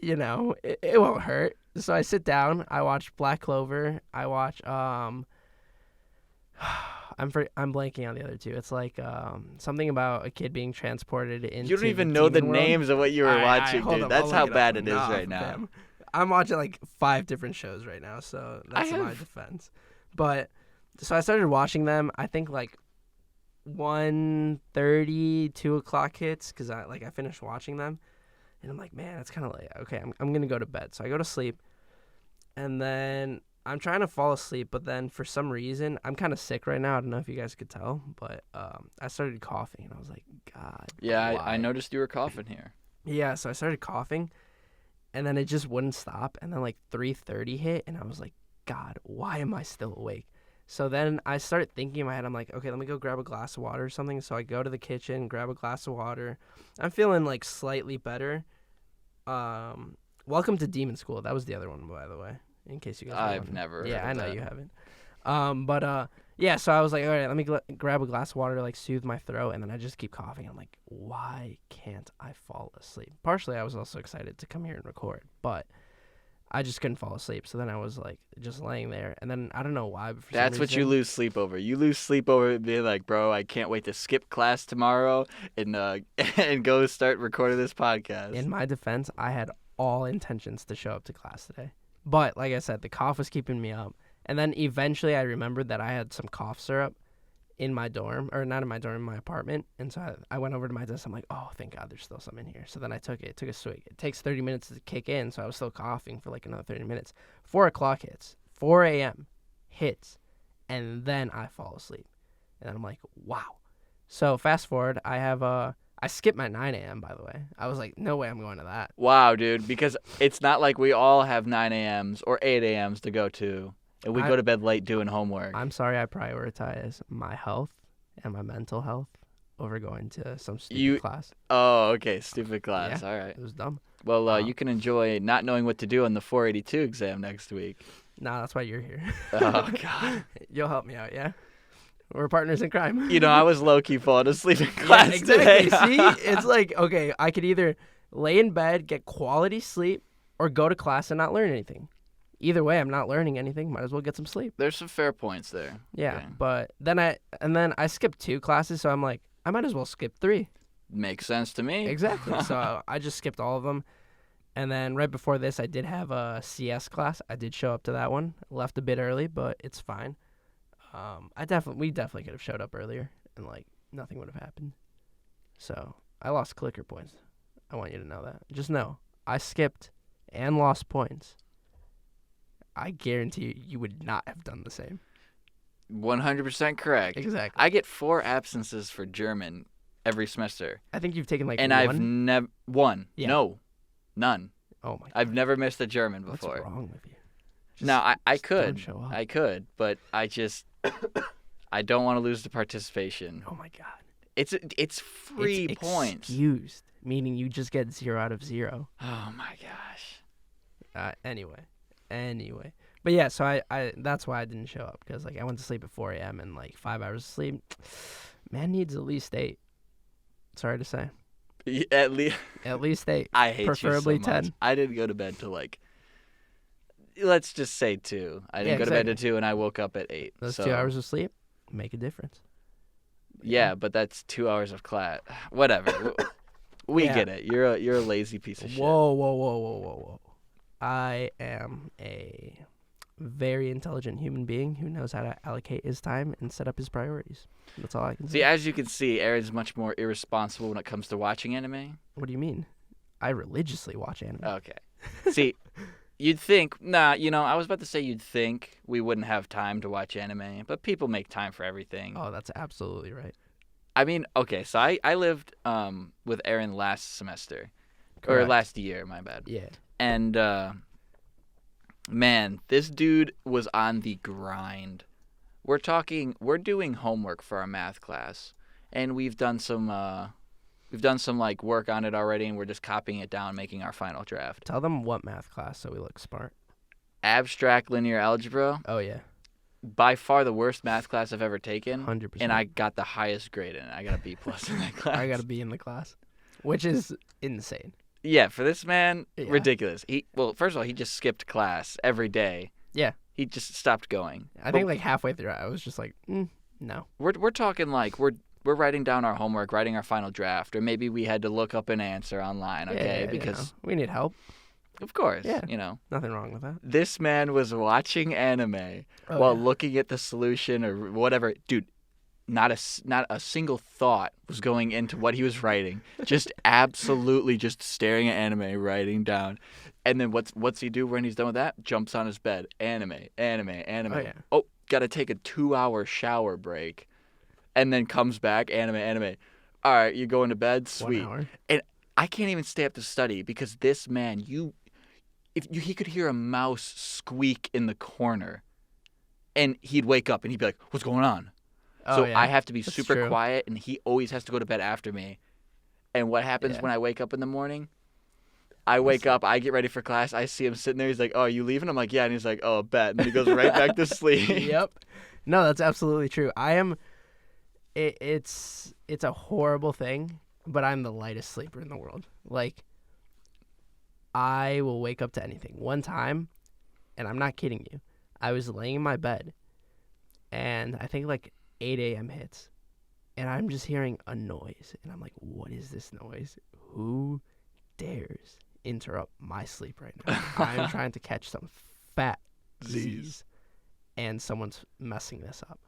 Speaker 2: it won't hurt. So I sit down. I watch Black Clover. I watch I'm blanking on the other 2. It's like something about a kid being transported into.
Speaker 1: You don't even
Speaker 2: the
Speaker 1: know the
Speaker 2: demon world.
Speaker 1: names of what you were watching,
Speaker 2: hold
Speaker 1: dude.
Speaker 2: up,
Speaker 1: That's
Speaker 2: I'll
Speaker 1: how
Speaker 2: look
Speaker 1: bad
Speaker 2: up.
Speaker 1: it is
Speaker 2: Nah,
Speaker 1: right now.
Speaker 2: fam. I'm watching like 5 different shows right now, so that's my defense. But so I started watching them. I think like 1:30, 2 o'clock hits because I finished watching them, and I'm like, man, it's kind of late. Okay, I'm gonna go to bed. So I go to sleep, and then I'm trying to fall asleep, but then for some reason I'm kind of sick right now. I don't know if you guys could tell, but I started coughing, and I was like, God.
Speaker 1: Yeah, I
Speaker 2: why?
Speaker 1: noticed you were coughing here.
Speaker 2: Yeah, so I started coughing, and then it just wouldn't stop, and then like 3:30 hit, and I was like, God, why am I still awake? So then I started thinking in my head, I'm like, okay, let me go grab a glass of water or something. So I go to the kitchen, grab a glass of water. I'm feeling like slightly better. Welcome to Demon School. That was the other one, by the way, in case you guys.
Speaker 1: I've never.
Speaker 2: Yeah,
Speaker 1: heard
Speaker 2: I
Speaker 1: of
Speaker 2: know
Speaker 1: that.
Speaker 2: you haven't. Yeah. So I was like, all right, let me grab a glass of water to like soothe my throat, and then I just keep coughing. I'm like, why can't I fall asleep? Partially, I was also excited to come here and record, but I just couldn't fall asleep. So then I was like just laying there, and then I don't know why, but for
Speaker 1: That's
Speaker 2: some
Speaker 1: what you
Speaker 2: reason-
Speaker 1: lose sleep over. You lose sleep over being like, bro, I can't wait to skip class tomorrow and and go start recording this podcast.
Speaker 2: In my defense, I had all intentions to show up to class today, but like I said, the cough was keeping me up. And then eventually, I remembered that I had some cough syrup in my dorm, or not in my dorm, in my apartment. And so I went over to my desk. I'm like, oh, thank God, there's still some in here. So then I took it. It took a swig. It takes 30 minutes to kick in, so I was still coughing for like another 30 minutes. 4 o'clock hits. 4 a.m. hits. And then I fall asleep. And then I'm like, wow. So fast forward, I skipped my 9 a.m., by the way. I was like, no way I'm going to that.
Speaker 1: Wow, dude, because it's not like we all have 9 a.m.s or 8 a.m.s to go to, and we go to bed late doing homework.
Speaker 2: I'm sorry I prioritize my health and my mental health over going to some stupid class.
Speaker 1: Oh, okay, stupid class.
Speaker 2: Yeah.
Speaker 1: All right.
Speaker 2: It was dumb.
Speaker 1: Well, you can enjoy not knowing what to do on the 482 exam next week.
Speaker 2: Nah, that's why you're here.
Speaker 1: Oh, God.
Speaker 2: You'll help me out, yeah? We're partners in crime.
Speaker 1: You know, I was low-key falling asleep in
Speaker 2: Yeah,
Speaker 1: class
Speaker 2: exactly.
Speaker 1: today.
Speaker 2: See? It's like, okay, I could either lay in bed, get quality sleep, or go to class and not learn anything. Either way, I'm not learning anything. Might as well get some sleep.
Speaker 1: There's some fair points there.
Speaker 2: Yeah,
Speaker 1: Okay.
Speaker 2: but then I skipped 2 classes, so I'm like, I might as well skip 3.
Speaker 1: Makes sense to me.
Speaker 2: Exactly. So I just skipped all of them. And then right before this, I did have a CS class. I did show up to that one. Left a bit early, but it's fine. We definitely could have showed up earlier, and like nothing would have happened. So I lost clicker points. I want you to know that. Just know I skipped and lost points. I guarantee you would not have done the same.
Speaker 1: 100% correct.
Speaker 2: Exactly.
Speaker 1: I get 4 absences for German every semester.
Speaker 2: I think you've taken like
Speaker 1: And
Speaker 2: one.
Speaker 1: I've never one.
Speaker 2: Yeah.
Speaker 1: No. None.
Speaker 2: Oh my God.
Speaker 1: I've never missed a German
Speaker 2: What's
Speaker 1: before.
Speaker 2: wrong with you?
Speaker 1: Now, I
Speaker 2: just don't
Speaker 1: could.
Speaker 2: show up.
Speaker 1: I could, but I just I don't want to lose the participation.
Speaker 2: Oh my God.
Speaker 1: It's free
Speaker 2: It's
Speaker 1: points.
Speaker 2: excused, meaning you just get 0 out of 0.
Speaker 1: Oh my gosh.
Speaker 2: Anyway. But yeah, so I that's why I didn't show up, because like I went to sleep at 4 a.m. and like 5 hours of sleep. Man needs at least 8. Sorry to say.
Speaker 1: At least
Speaker 2: At least 8.
Speaker 1: I hate
Speaker 2: Preferably
Speaker 1: you so much.
Speaker 2: 10.
Speaker 1: I didn't go to bed till like let's just say 2. I didn't
Speaker 2: Yeah,
Speaker 1: go to bed
Speaker 2: exactly.
Speaker 1: at 2 and I woke up at 8.
Speaker 2: Those
Speaker 1: so,
Speaker 2: 2 hours of sleep make a difference.
Speaker 1: Yeah, but that's 2 hours of class. Whatever. We
Speaker 2: Yeah.
Speaker 1: get it. You're a lazy piece of shit.
Speaker 2: Whoa. I am a very intelligent human being who knows how to allocate his time and set up his priorities. That's all I can say.
Speaker 1: See, as you can see, Aaron's much more irresponsible when it comes to watching anime.
Speaker 2: What do you mean? I religiously watch anime.
Speaker 1: Okay. See, you'd think, I was about to say you'd think we wouldn't have time to watch anime, but people make time for everything.
Speaker 2: Oh, that's absolutely right.
Speaker 1: I mean, okay, so I lived with Aaron last semester. Or
Speaker 2: Correct.
Speaker 1: last year, my bad.
Speaker 2: Yeah.
Speaker 1: And man, this dude was on the grind. We're doing homework for our math class, and we've done some like work on it already, and we're just copying it down, making our final draft.
Speaker 2: Tell them what math class so we look smart.
Speaker 1: Abstract linear algebra,
Speaker 2: Oh yeah.
Speaker 1: by far the worst math class I've ever taken,
Speaker 2: 100%.
Speaker 1: and I got the highest grade in it. I got a B+ in that class.
Speaker 2: I gotta be in the class, which is insane.
Speaker 1: Yeah, for this man,
Speaker 2: Yeah.
Speaker 1: ridiculous. First of all, he just skipped class every day.
Speaker 2: Yeah.
Speaker 1: He just stopped going.
Speaker 2: I think like halfway through, I was just like, no.
Speaker 1: We're talking like we're writing down our homework, writing our final draft, or maybe we had to look up an answer online, okay?
Speaker 2: Yeah,
Speaker 1: Because
Speaker 2: we need help.
Speaker 1: of course,
Speaker 2: Yeah. Nothing wrong with that.
Speaker 1: This man was watching anime
Speaker 2: Oh,
Speaker 1: while
Speaker 2: yeah.
Speaker 1: looking at the solution or whatever. Dude, not a single thought was going into what he was writing. Just absolutely just staring at anime, writing down. And then what's he do when he's done with that? Jumps on his bed. Anime.
Speaker 2: Oh, yeah.
Speaker 1: Oh, gotta take a 2-hour shower break. And then comes back, anime. All right, you going to bed? Sweet.
Speaker 2: 1 hour.
Speaker 1: And I can't even stay up to study because this man, he could hear a mouse squeak in the corner, and he'd wake up and he'd be like, "What's going on?"
Speaker 2: Oh,
Speaker 1: So
Speaker 2: yeah.
Speaker 1: I have to be
Speaker 2: That's
Speaker 1: super
Speaker 2: true.
Speaker 1: quiet, and he always has to go to bed after me. And what happens
Speaker 2: Yeah.
Speaker 1: when I wake up in the morning? I wake up, I get ready for class, I see him sitting there. He's like, "Oh, are you leaving?" I'm like, "Yeah," and he's like, "Oh, bet," and he goes right back to sleep.
Speaker 2: Yep. No, that's absolutely true. I am. It's a horrible thing, but I'm the lightest sleeper in the world. Like, I will wake up to anything. One time, and I'm not kidding you, I was laying in my bed, and I think like 8 a.m. hits, and I'm just hearing a noise, and I'm like, what is this noise? Who dares interrupt my sleep right now? I'm trying to catch some fat Z's, and someone's messing this up.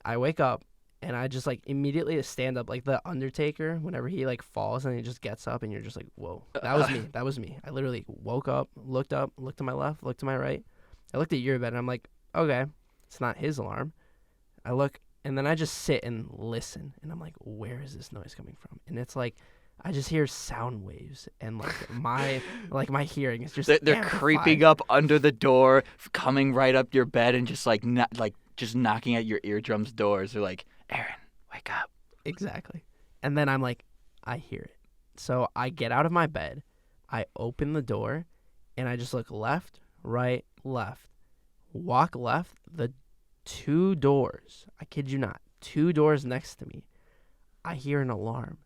Speaker 2: I wake up, and I just like immediately stand up like the Undertaker whenever he like falls and he just gets up and you're just like, whoa, that was me. I literally woke up, looked to my left, looked to my right. I looked at your bed and I'm like, okay, it's not his alarm. I look and then I just sit and listen and I'm like, where is this noise coming from? And it's like I just hear sound waves and like my hearing is just
Speaker 1: They're creeping up under the door, coming right up your bed, and just like just knocking at your eardrums doors. They're like, "Aaron, wake up."
Speaker 2: Exactly. And then I'm like, I hear it. So I get out of my bed, I open the door, and I just look left, right, left. Walk left, the 2 doors, I kid you not, 2 doors next to me, I hear an alarm.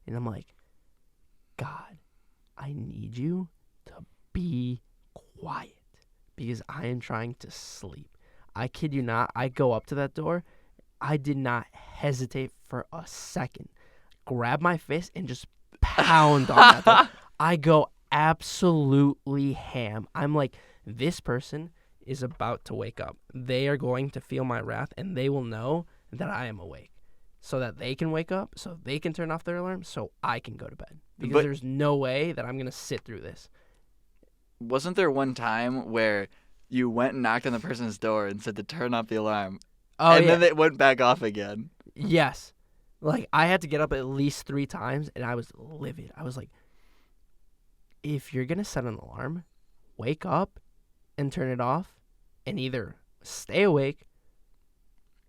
Speaker 2: And I'm like, God, I need you to be quiet because I am trying to sleep. I kid you not, I go up to that door. I did not hesitate for a second. Grab my fist and just pound on that door. I go absolutely ham. I'm like, this person is about to wake up. They are going to feel my wrath and they will know that I am awake so that they can wake up, so they can turn off their alarm, so I can go to bed. Because there's no way that I'm going to sit through this.
Speaker 1: Wasn't there one time where you went and knocked on the person's door and said to turn off the alarm?
Speaker 2: Oh,
Speaker 1: and
Speaker 2: yeah.
Speaker 1: then it went back off again.
Speaker 2: Yes. Like, I had to get up at least 3 times, and I was livid. I was like, if you're going to set an alarm, wake up and turn it off, and either stay awake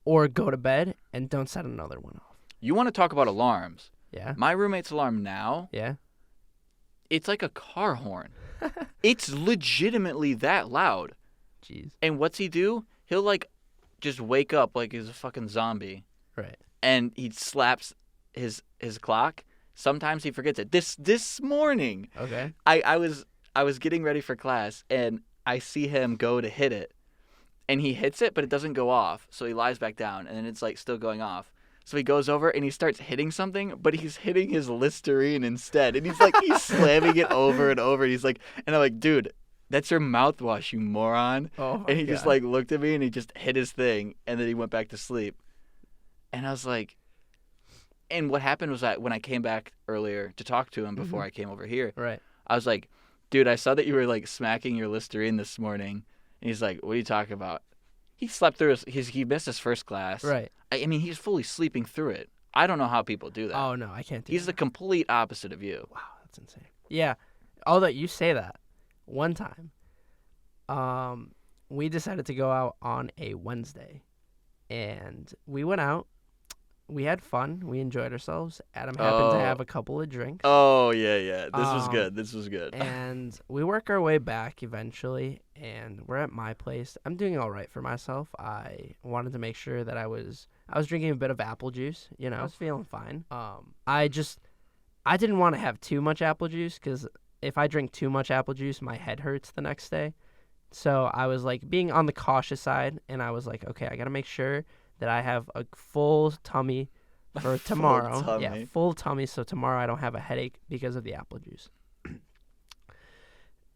Speaker 2: or go to bed and don't set another one off.
Speaker 1: You want to talk about alarms?
Speaker 2: Yeah?
Speaker 1: My roommate's alarm now,
Speaker 2: Yeah?
Speaker 1: it's like a car horn. It's legitimately that loud.
Speaker 2: Jeez.
Speaker 1: And what's he do? He'll like just wake up like he's a fucking zombie,
Speaker 2: Right.
Speaker 1: and he slaps his clock. Sometimes he forgets it. This morning,
Speaker 2: Okay.
Speaker 1: I was getting ready for class, and I see him go to hit it, and he hits it, but it doesn't go off. So he lies back down, and then it's like still going off. So he goes over and he starts hitting something, but he's hitting his Listerine instead, and he's slamming it over and over. And he's like, and I'm like, dude, that's your mouthwash, you moron.
Speaker 2: Oh, my
Speaker 1: And he just
Speaker 2: God.
Speaker 1: like looked at me and he just hit his thing, and then he went back to sleep. And I was like, and what happened was that when I came back earlier to talk to him before I came over here,
Speaker 2: Right.
Speaker 1: I was like, dude, I saw that you were like smacking your Listerine this morning. And he's like, what are you talking about? He slept through he missed his first class.
Speaker 2: Right.
Speaker 1: I mean, he's fully sleeping through it. I don't know how people do that.
Speaker 2: Oh, no, I can't do
Speaker 1: He's the
Speaker 2: that.
Speaker 1: complete opposite of you.
Speaker 2: Wow, that's insane. Yeah. Although you say that, one time, we decided to go out on a Wednesday, and we went out. We had fun. We enjoyed ourselves. Adam happened to have a couple of drinks.
Speaker 1: Oh, yeah. This was
Speaker 2: Um,
Speaker 1: good. This was good.
Speaker 2: And we work our way back eventually, and we're at my place. I'm doing all right for myself. I wanted to make sure that I was drinking a bit of apple juice. I was feeling fine. I didn't want to have too much apple juice because if I drink too much apple juice, my head hurts the next day. So I was like being on the cautious side, and I was like, okay, I gotta make sure that I have a full tummy for tomorrow.
Speaker 1: tummy.
Speaker 2: Yeah, full tummy, so tomorrow I don't have a headache because of the apple juice.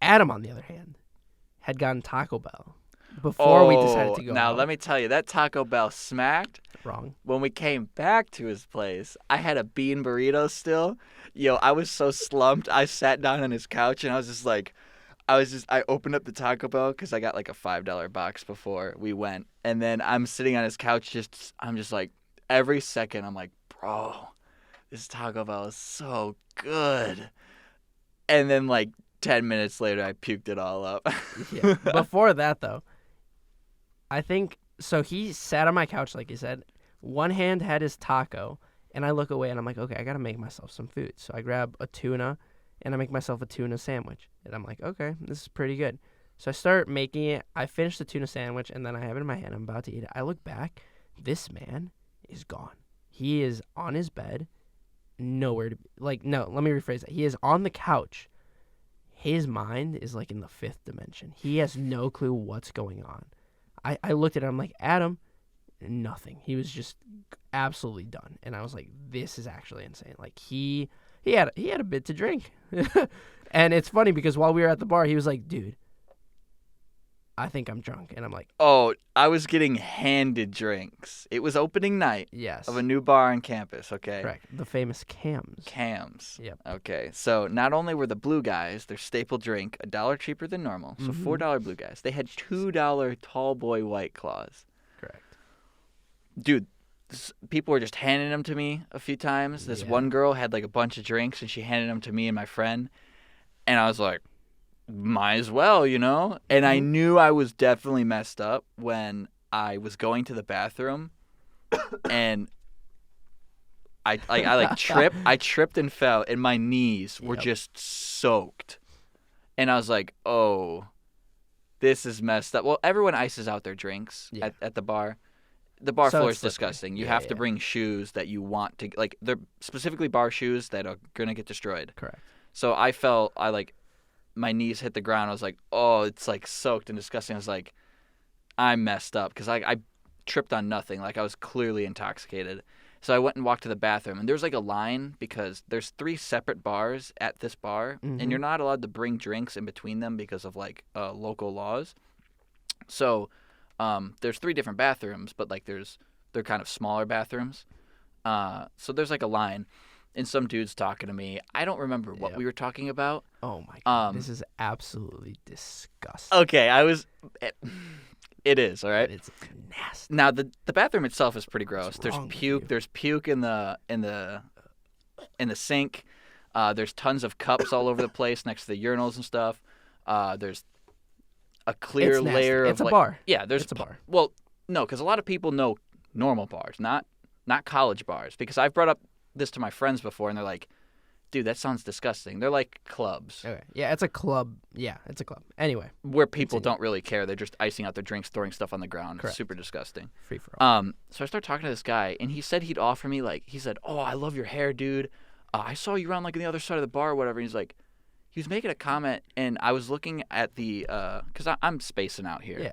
Speaker 2: Adam, on the other hand, had gotten Taco Bell before we decided to go
Speaker 1: Now,
Speaker 2: out.
Speaker 1: let me tell you, that Taco Bell smacked.
Speaker 2: Wrong.
Speaker 1: When we came back to his place, I had a bean burrito still. Yo, I was so slumped. I sat down on his couch and I was just like, I opened up the Taco Bell because I got like a $5 box before we went. And then I'm sitting on his couch, I'm just like, every second, I'm like, bro, this Taco Bell is so good. And then like 10 minutes later, I puked it all up.
Speaker 2: Yeah. Before that, though, I think, so he sat on my couch, like you said. One hand had his taco, and I look away, and I'm like, okay, I got to make myself some food. So I grab a tuna, and I make myself a tuna sandwich. And I'm like, okay, this is pretty good. So I start making it. I finish the tuna sandwich, and then I have it in my hand. I'm about to eat it. I look back. This man is gone. He is on his bed, nowhere to be. Like, no, let me rephrase that. He is on the couch. His mind is like in the fifth dimension. He has no clue what's going on. I looked at him, I'm like, Adam, nothing. He was just absolutely done. And I was like, this is actually insane. Like, he had a bit to drink. And it's funny because while we were at the bar, he was like, dude, I think I'm drunk. And I'm like,
Speaker 1: Oh, I was getting handed drinks. It was opening night
Speaker 2: yes.
Speaker 1: of a new bar on campus, okay?
Speaker 2: Correct. The famous Cams.
Speaker 1: Cams.
Speaker 2: Yep.
Speaker 1: Okay, so not only were the blue guys, their staple drink, $1 cheaper than normal, so
Speaker 2: Mhm.
Speaker 1: $4 blue guys. They had $2 tall boy White Claws.
Speaker 2: Correct.
Speaker 1: Dude, people were just handing them to me a few times. This
Speaker 2: Yeah.
Speaker 1: one girl had like a bunch of drinks, and she handed them to me and my friend. And I was like, might as well, you know? And I knew I was definitely messed up when I was going to the bathroom and I tripped. I tripped and fell, and my knees were
Speaker 2: Yep.
Speaker 1: just soaked. And I was like, oh, this is messed up. Well, everyone ices out their drinks
Speaker 2: Yeah.
Speaker 1: at the bar. The bar
Speaker 2: So
Speaker 1: floor
Speaker 2: it's
Speaker 1: is
Speaker 2: slippery.
Speaker 1: disgusting. You
Speaker 2: Yeah,
Speaker 1: have to
Speaker 2: yeah.
Speaker 1: bring shoes that you want to, like, they're specifically bar shoes that are going to get destroyed.
Speaker 2: Correct.
Speaker 1: So my knees hit the ground. I was like, oh, it's like soaked and disgusting. I was like, I messed up because I tripped on nothing. Like, I was clearly intoxicated. So I went and walked to the bathroom, and there was like a line because there's 3 separate bars at this bar,
Speaker 2: Mhm.
Speaker 1: and you're not allowed to bring drinks in between them because of like local laws. So there's 3 different bathrooms, but like they're kind of smaller bathrooms. So there's like a line, and some dude's talking to me. I don't remember what
Speaker 2: Yep.
Speaker 1: we were talking about.
Speaker 2: Oh my god,
Speaker 1: Um,
Speaker 2: this is absolutely disgusting.
Speaker 1: Okay, it is, all right?
Speaker 2: It's nasty.
Speaker 1: Now the bathroom itself is pretty gross. There's
Speaker 2: wrong with
Speaker 1: puke.
Speaker 2: you?
Speaker 1: There's puke in the sink. There's tons of cups all over the place next to the urinals and stuff. There's a clear
Speaker 2: It's nasty.
Speaker 1: layer
Speaker 2: It's
Speaker 1: of
Speaker 2: a
Speaker 1: like,
Speaker 2: bar.
Speaker 1: yeah. There's
Speaker 2: It's a bar.
Speaker 1: Well, no, because a lot of people know normal bars, not college bars. Because I've brought up this to my friends before, and they're like, "Dude, that sounds disgusting." They're like clubs
Speaker 2: Okay. Yeah, it's a club. Yeah, it's a club. Anyway,
Speaker 1: where people
Speaker 2: Continue.
Speaker 1: don't really care. They're just icing out their drinks, throwing stuff on the ground.
Speaker 2: Correct.
Speaker 1: Super disgusting.
Speaker 2: free for all.
Speaker 1: So I start talking to this guy, and he said he'd offer me, like, he said, "Oh, I love your hair, dude. I saw you around, like, on the other side of the bar or whatever." And he's like, he was making a comment, and I was looking at the, because I'm spacing out here.
Speaker 2: Yeah.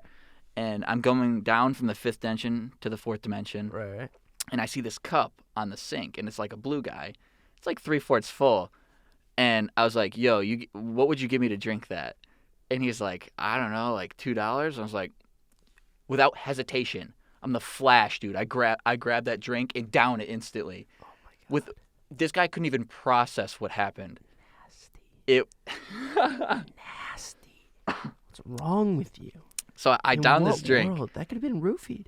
Speaker 1: And I'm going down from the 5th dimension to the 4th dimension,
Speaker 2: Right.
Speaker 1: and I see this cup on the sink, and it's like a blue guy. It's like 3/4 full. And I was like, yo, what would you give me to drink that? And he's like, I don't know, like $2. I was like, without hesitation, I'm the Flash, dude. I grabbed that drink and down it instantly.
Speaker 2: Oh my god.
Speaker 1: This guy couldn't even process what happened.
Speaker 2: Nasty.
Speaker 1: It.
Speaker 2: Nasty. What's wrong with you?
Speaker 1: So I
Speaker 2: In
Speaker 1: downed
Speaker 2: what
Speaker 1: this drink.
Speaker 2: That could have been roofied.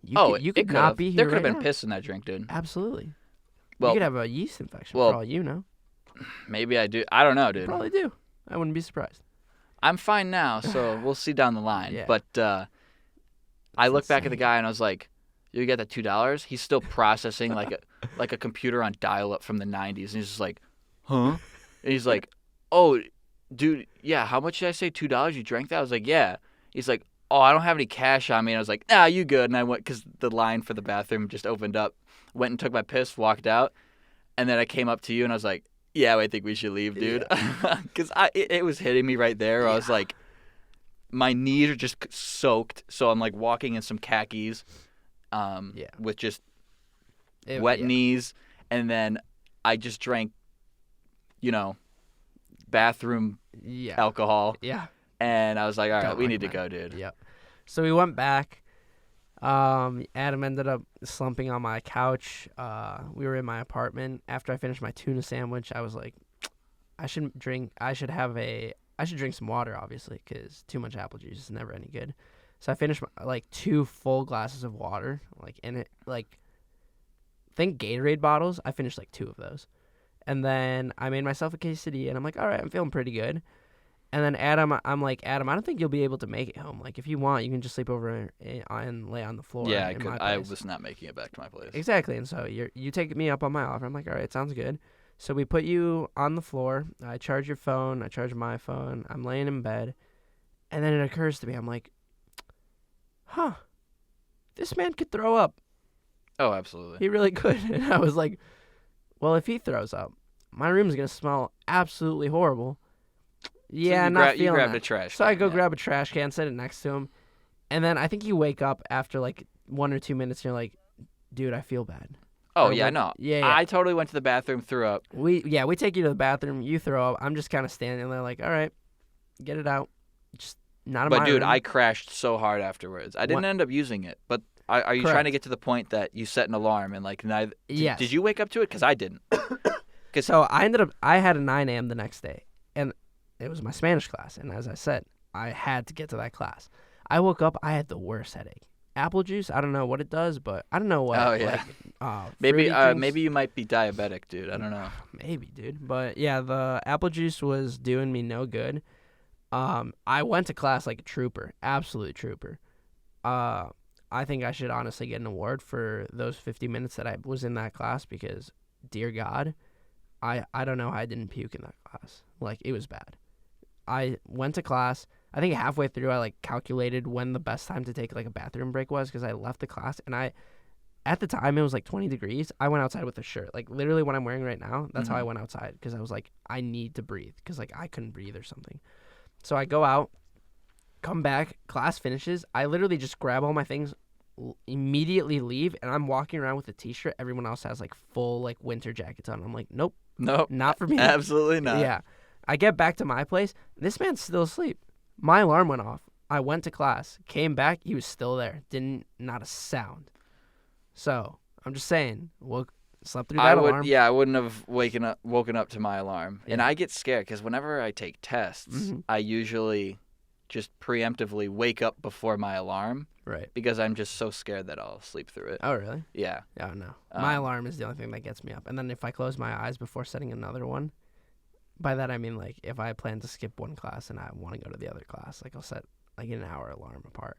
Speaker 2: You
Speaker 1: Oh,
Speaker 2: could
Speaker 1: it
Speaker 2: not be here
Speaker 1: There could
Speaker 2: right
Speaker 1: have been
Speaker 2: now.
Speaker 1: piss in that drink, dude.
Speaker 2: Absolutely.
Speaker 1: Well,
Speaker 2: you could have a yeast infection
Speaker 1: well,
Speaker 2: for all you know.
Speaker 1: maybe I do. I don't know,
Speaker 2: You
Speaker 1: dude.
Speaker 2: probably do. I wouldn't be surprised.
Speaker 1: I'm fine now, so we'll see down the line.
Speaker 2: Yeah.
Speaker 1: But I look back at the
Speaker 2: insane.
Speaker 1: guy and I was like, "You get that $2?" He's still processing like a computer on dial-up from the '90s, and he's just like, "Huh?" And he's like, "Oh, dude, yeah. How much did I say? $2? You drank that?" I was like, "Yeah." He's like, "Oh, I don't have any cash on me." And I was like, "Nah, you good." And I went because the line for the bathroom just opened up. Went and took my piss, walked out, and then I came up to you and I was like, "Yeah, I think we should leave, dude," because it was hitting me right there. I was like, my knees are just soaked, so I'm like walking in some khakis, with just wet knees, and then I just drank, bathroom alcohol, and I was like, all right, we need to go, dude.
Speaker 2: Yep. So we went back. Adam ended up slumping on my couch. We were in my apartment. After I finished my tuna sandwich, I was like, I should drink some water, obviously, because too much apple juice is never any good. So I finished like 2 full glasses of water, think Gatorade bottles. I finished like 2 of those. And then I made myself a quesadilla, and I'm like, all right, I'm feeling pretty good. And then I'm like, Adam, I don't think you'll be able to make it home. Like, if you want, you can just sleep over and lay on the floor.
Speaker 1: Yeah,
Speaker 2: in my
Speaker 1: I
Speaker 2: place.
Speaker 1: was not making it back to my place.
Speaker 2: Exactly. And so you take me up on my offer. I'm like, all right, sounds good. So we put you on the floor. I charge your phone. I charge my phone. I'm laying in bed. And then it occurs to me, I'm like, this man could throw up.
Speaker 1: Oh, absolutely.
Speaker 2: He really could. And I was like, well, if he throws up, my room's going to smell absolutely horrible. Yeah,
Speaker 1: so
Speaker 2: not feeling
Speaker 1: you grabbed
Speaker 2: that.
Speaker 1: a trash
Speaker 2: So
Speaker 1: can,
Speaker 2: I go grab a trash can, set it next to him. And then I think you wake up after like 1 or 2 minutes and you're like, dude, I feel bad.
Speaker 1: Oh, yeah, no.
Speaker 2: Yeah.
Speaker 1: I totally went to the bathroom, threw up.
Speaker 2: We take you to the bathroom, you throw up. I'm just kind of standing there like, all right, get it out. Just not in my
Speaker 1: But, dude,
Speaker 2: room.
Speaker 1: I crashed so hard afterwards. I didn't end up using it. But are you trying to get to the point that you set an alarm and, like, neither...
Speaker 2: Yes.
Speaker 1: Did you wake up to it? Because I didn't.
Speaker 2: So I had a 9 a.m. the next day, and it was my Spanish class. And as I said, I had to get to that class. I woke up, I had the worst headache. Apple juice, I don't know what it does, but I don't know what.
Speaker 1: Oh, yeah. Maybe you might be diabetic, dude. I don't know.
Speaker 2: Maybe, dude. But yeah, the apple juice was doing me no good. I went to class like a trooper, absolute trooper. I think I should honestly get an award for those 50 minutes that I was in that class because, dear God, I don't know how I didn't puke in that class. Like, it was bad. I went to class. I think halfway through, I like calculated when the best time to take like a bathroom break was because I left the class and at the time it was like 20 degrees. I went outside with a shirt, like literally what I'm wearing right now. That's how I went outside because I was like, I need to breathe because like I couldn't breathe or something. So I go out, come back, class finishes. I literally just grab all my things, immediately leave, and I'm walking around with a t-shirt. Everyone else has like full like winter jackets on. I'm like, nope, not for me.
Speaker 1: Absolutely not.
Speaker 2: Yeah. I get back to my place. This man's still asleep. My alarm went off. I went to class, came back. He was still there. Not a sound. So I'm just saying, slept through that alarm.
Speaker 1: Yeah, I wouldn't have woken up to my alarm.
Speaker 2: Yeah.
Speaker 1: And I get scared because whenever I take tests, I usually just preemptively wake up before my alarm.
Speaker 2: Right.
Speaker 1: Because I'm just so scared that I'll sleep through it.
Speaker 2: Oh, really?
Speaker 1: Yeah.
Speaker 2: Oh, no. My alarm is the only thing that gets me up. And then if I close my eyes before setting another one, by that I mean like if I plan to skip one class and I want to go to the other class, like I'll set like an hour alarm apart.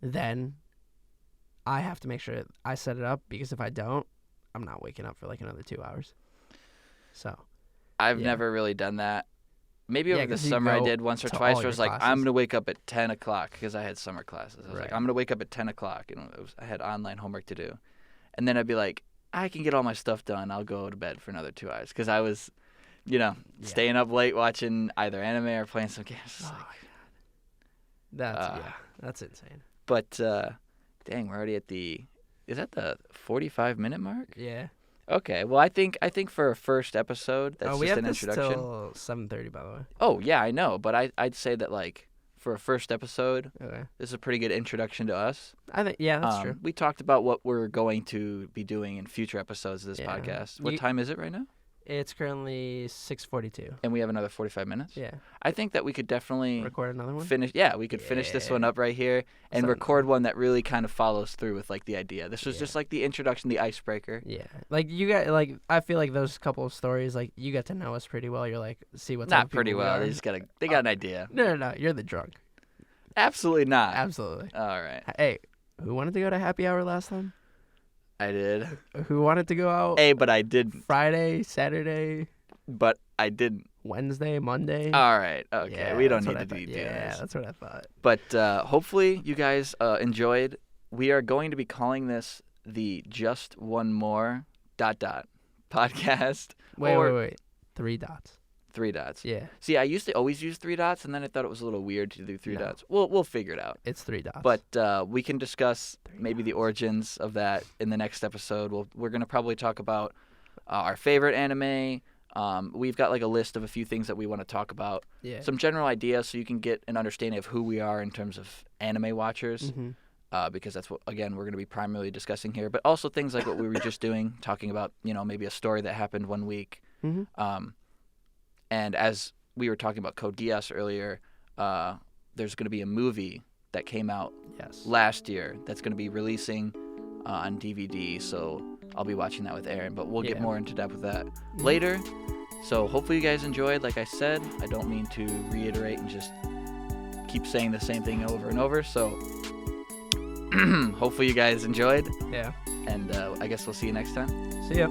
Speaker 2: Then I have to make sure I set it up because if I don't, I'm not waking up for like another 2 hours. So
Speaker 1: I've never really done that. Maybe over the summer I did once or twice where I was like, I'm going to wake up at 10 o'clock because I had summer classes. I was like, I'm going to wake up at 10 o'clock. And I had online homework to do. And then I'd be like, I can get all my stuff done. I'll go to bed for another 2 hours because I was, staying up late watching either anime or playing some games.
Speaker 2: Oh, my God. That's insane.
Speaker 1: But, dang, we're already at is that the 45-minute mark?
Speaker 2: Yeah.
Speaker 1: Okay, well, I think for a first episode, that's just an introduction.
Speaker 2: We have this till 7:30, by the way.
Speaker 1: Oh, yeah, I know, but I'd say that, like, for a first episode, this is a pretty good introduction to us.
Speaker 2: I think, that's true.
Speaker 1: We talked about what we're going to be doing in future episodes of this podcast. What time is it right now?
Speaker 2: It's currently 6:42.
Speaker 1: And we have another 45 minutes?
Speaker 2: Yeah.
Speaker 1: I think that we could definitely
Speaker 2: Record another one?
Speaker 1: finish. Yeah, we could finish this one up right here and
Speaker 2: Something.
Speaker 1: record one that really kind of follows through with like the idea. This was
Speaker 2: Yeah.
Speaker 1: just like the introduction, the icebreaker.
Speaker 2: Yeah. Like you got like I feel like those couple of stories like you get to know us pretty well. You're like see what's
Speaker 1: Not pretty well. They just got an idea.
Speaker 2: No. You're the drunk.
Speaker 1: Absolutely not.
Speaker 2: Absolutely.
Speaker 1: All right.
Speaker 2: Hey, who wanted to go to happy hour last time?
Speaker 1: I did.
Speaker 2: Who wanted to go out
Speaker 1: Hey, but I didn't.
Speaker 2: Friday, Saturday,
Speaker 1: But I didn't.
Speaker 2: Wednesday, Monday?
Speaker 1: All right. Okay.
Speaker 2: Yeah,
Speaker 1: We don't
Speaker 2: that's
Speaker 1: need
Speaker 2: what
Speaker 1: to
Speaker 2: I
Speaker 1: do
Speaker 2: thought. Yeah,
Speaker 1: this.
Speaker 2: that's what I thought.
Speaker 1: But hopefully you guys enjoyed. We are going to be calling this the Just One More ... podcast.
Speaker 2: Wait. 3 dots.
Speaker 1: 3 dots.
Speaker 2: Yeah,
Speaker 1: See, I used to always use 3 dots, and then I thought it was a little weird to do 3
Speaker 2: No.
Speaker 1: dots. We'll figure it out.
Speaker 2: it's 3 dots.
Speaker 1: But we can discuss
Speaker 2: 3
Speaker 1: maybe the
Speaker 2: dots.
Speaker 1: origins of that in the next episode. We're going to probably talk about our favorite anime. We've got like a list of a few things that we want to talk about.
Speaker 2: yeah.
Speaker 1: Some general ideas so you can get an understanding of who we are in terms of anime watchers.
Speaker 2: Mhm.
Speaker 1: Because that's what, again, we're going to be primarily discussing here. But also things like what we were just doing, talking about, maybe a story that happened one week.
Speaker 2: Mhm.
Speaker 1: And as we were talking about Code Geass earlier, there's going to be a movie that came out
Speaker 2: Yes.
Speaker 1: last year that's going to be releasing on DVD. So I'll be watching that with Aaron, but we'll get
Speaker 2: Yeah.
Speaker 1: more into depth with that later. So hopefully you guys enjoyed. Like I said, I don't mean to reiterate and just keep saying the same thing over and over. So hopefully you guys enjoyed,
Speaker 2: Yeah.
Speaker 1: and I guess we'll see you next time.
Speaker 2: See ya.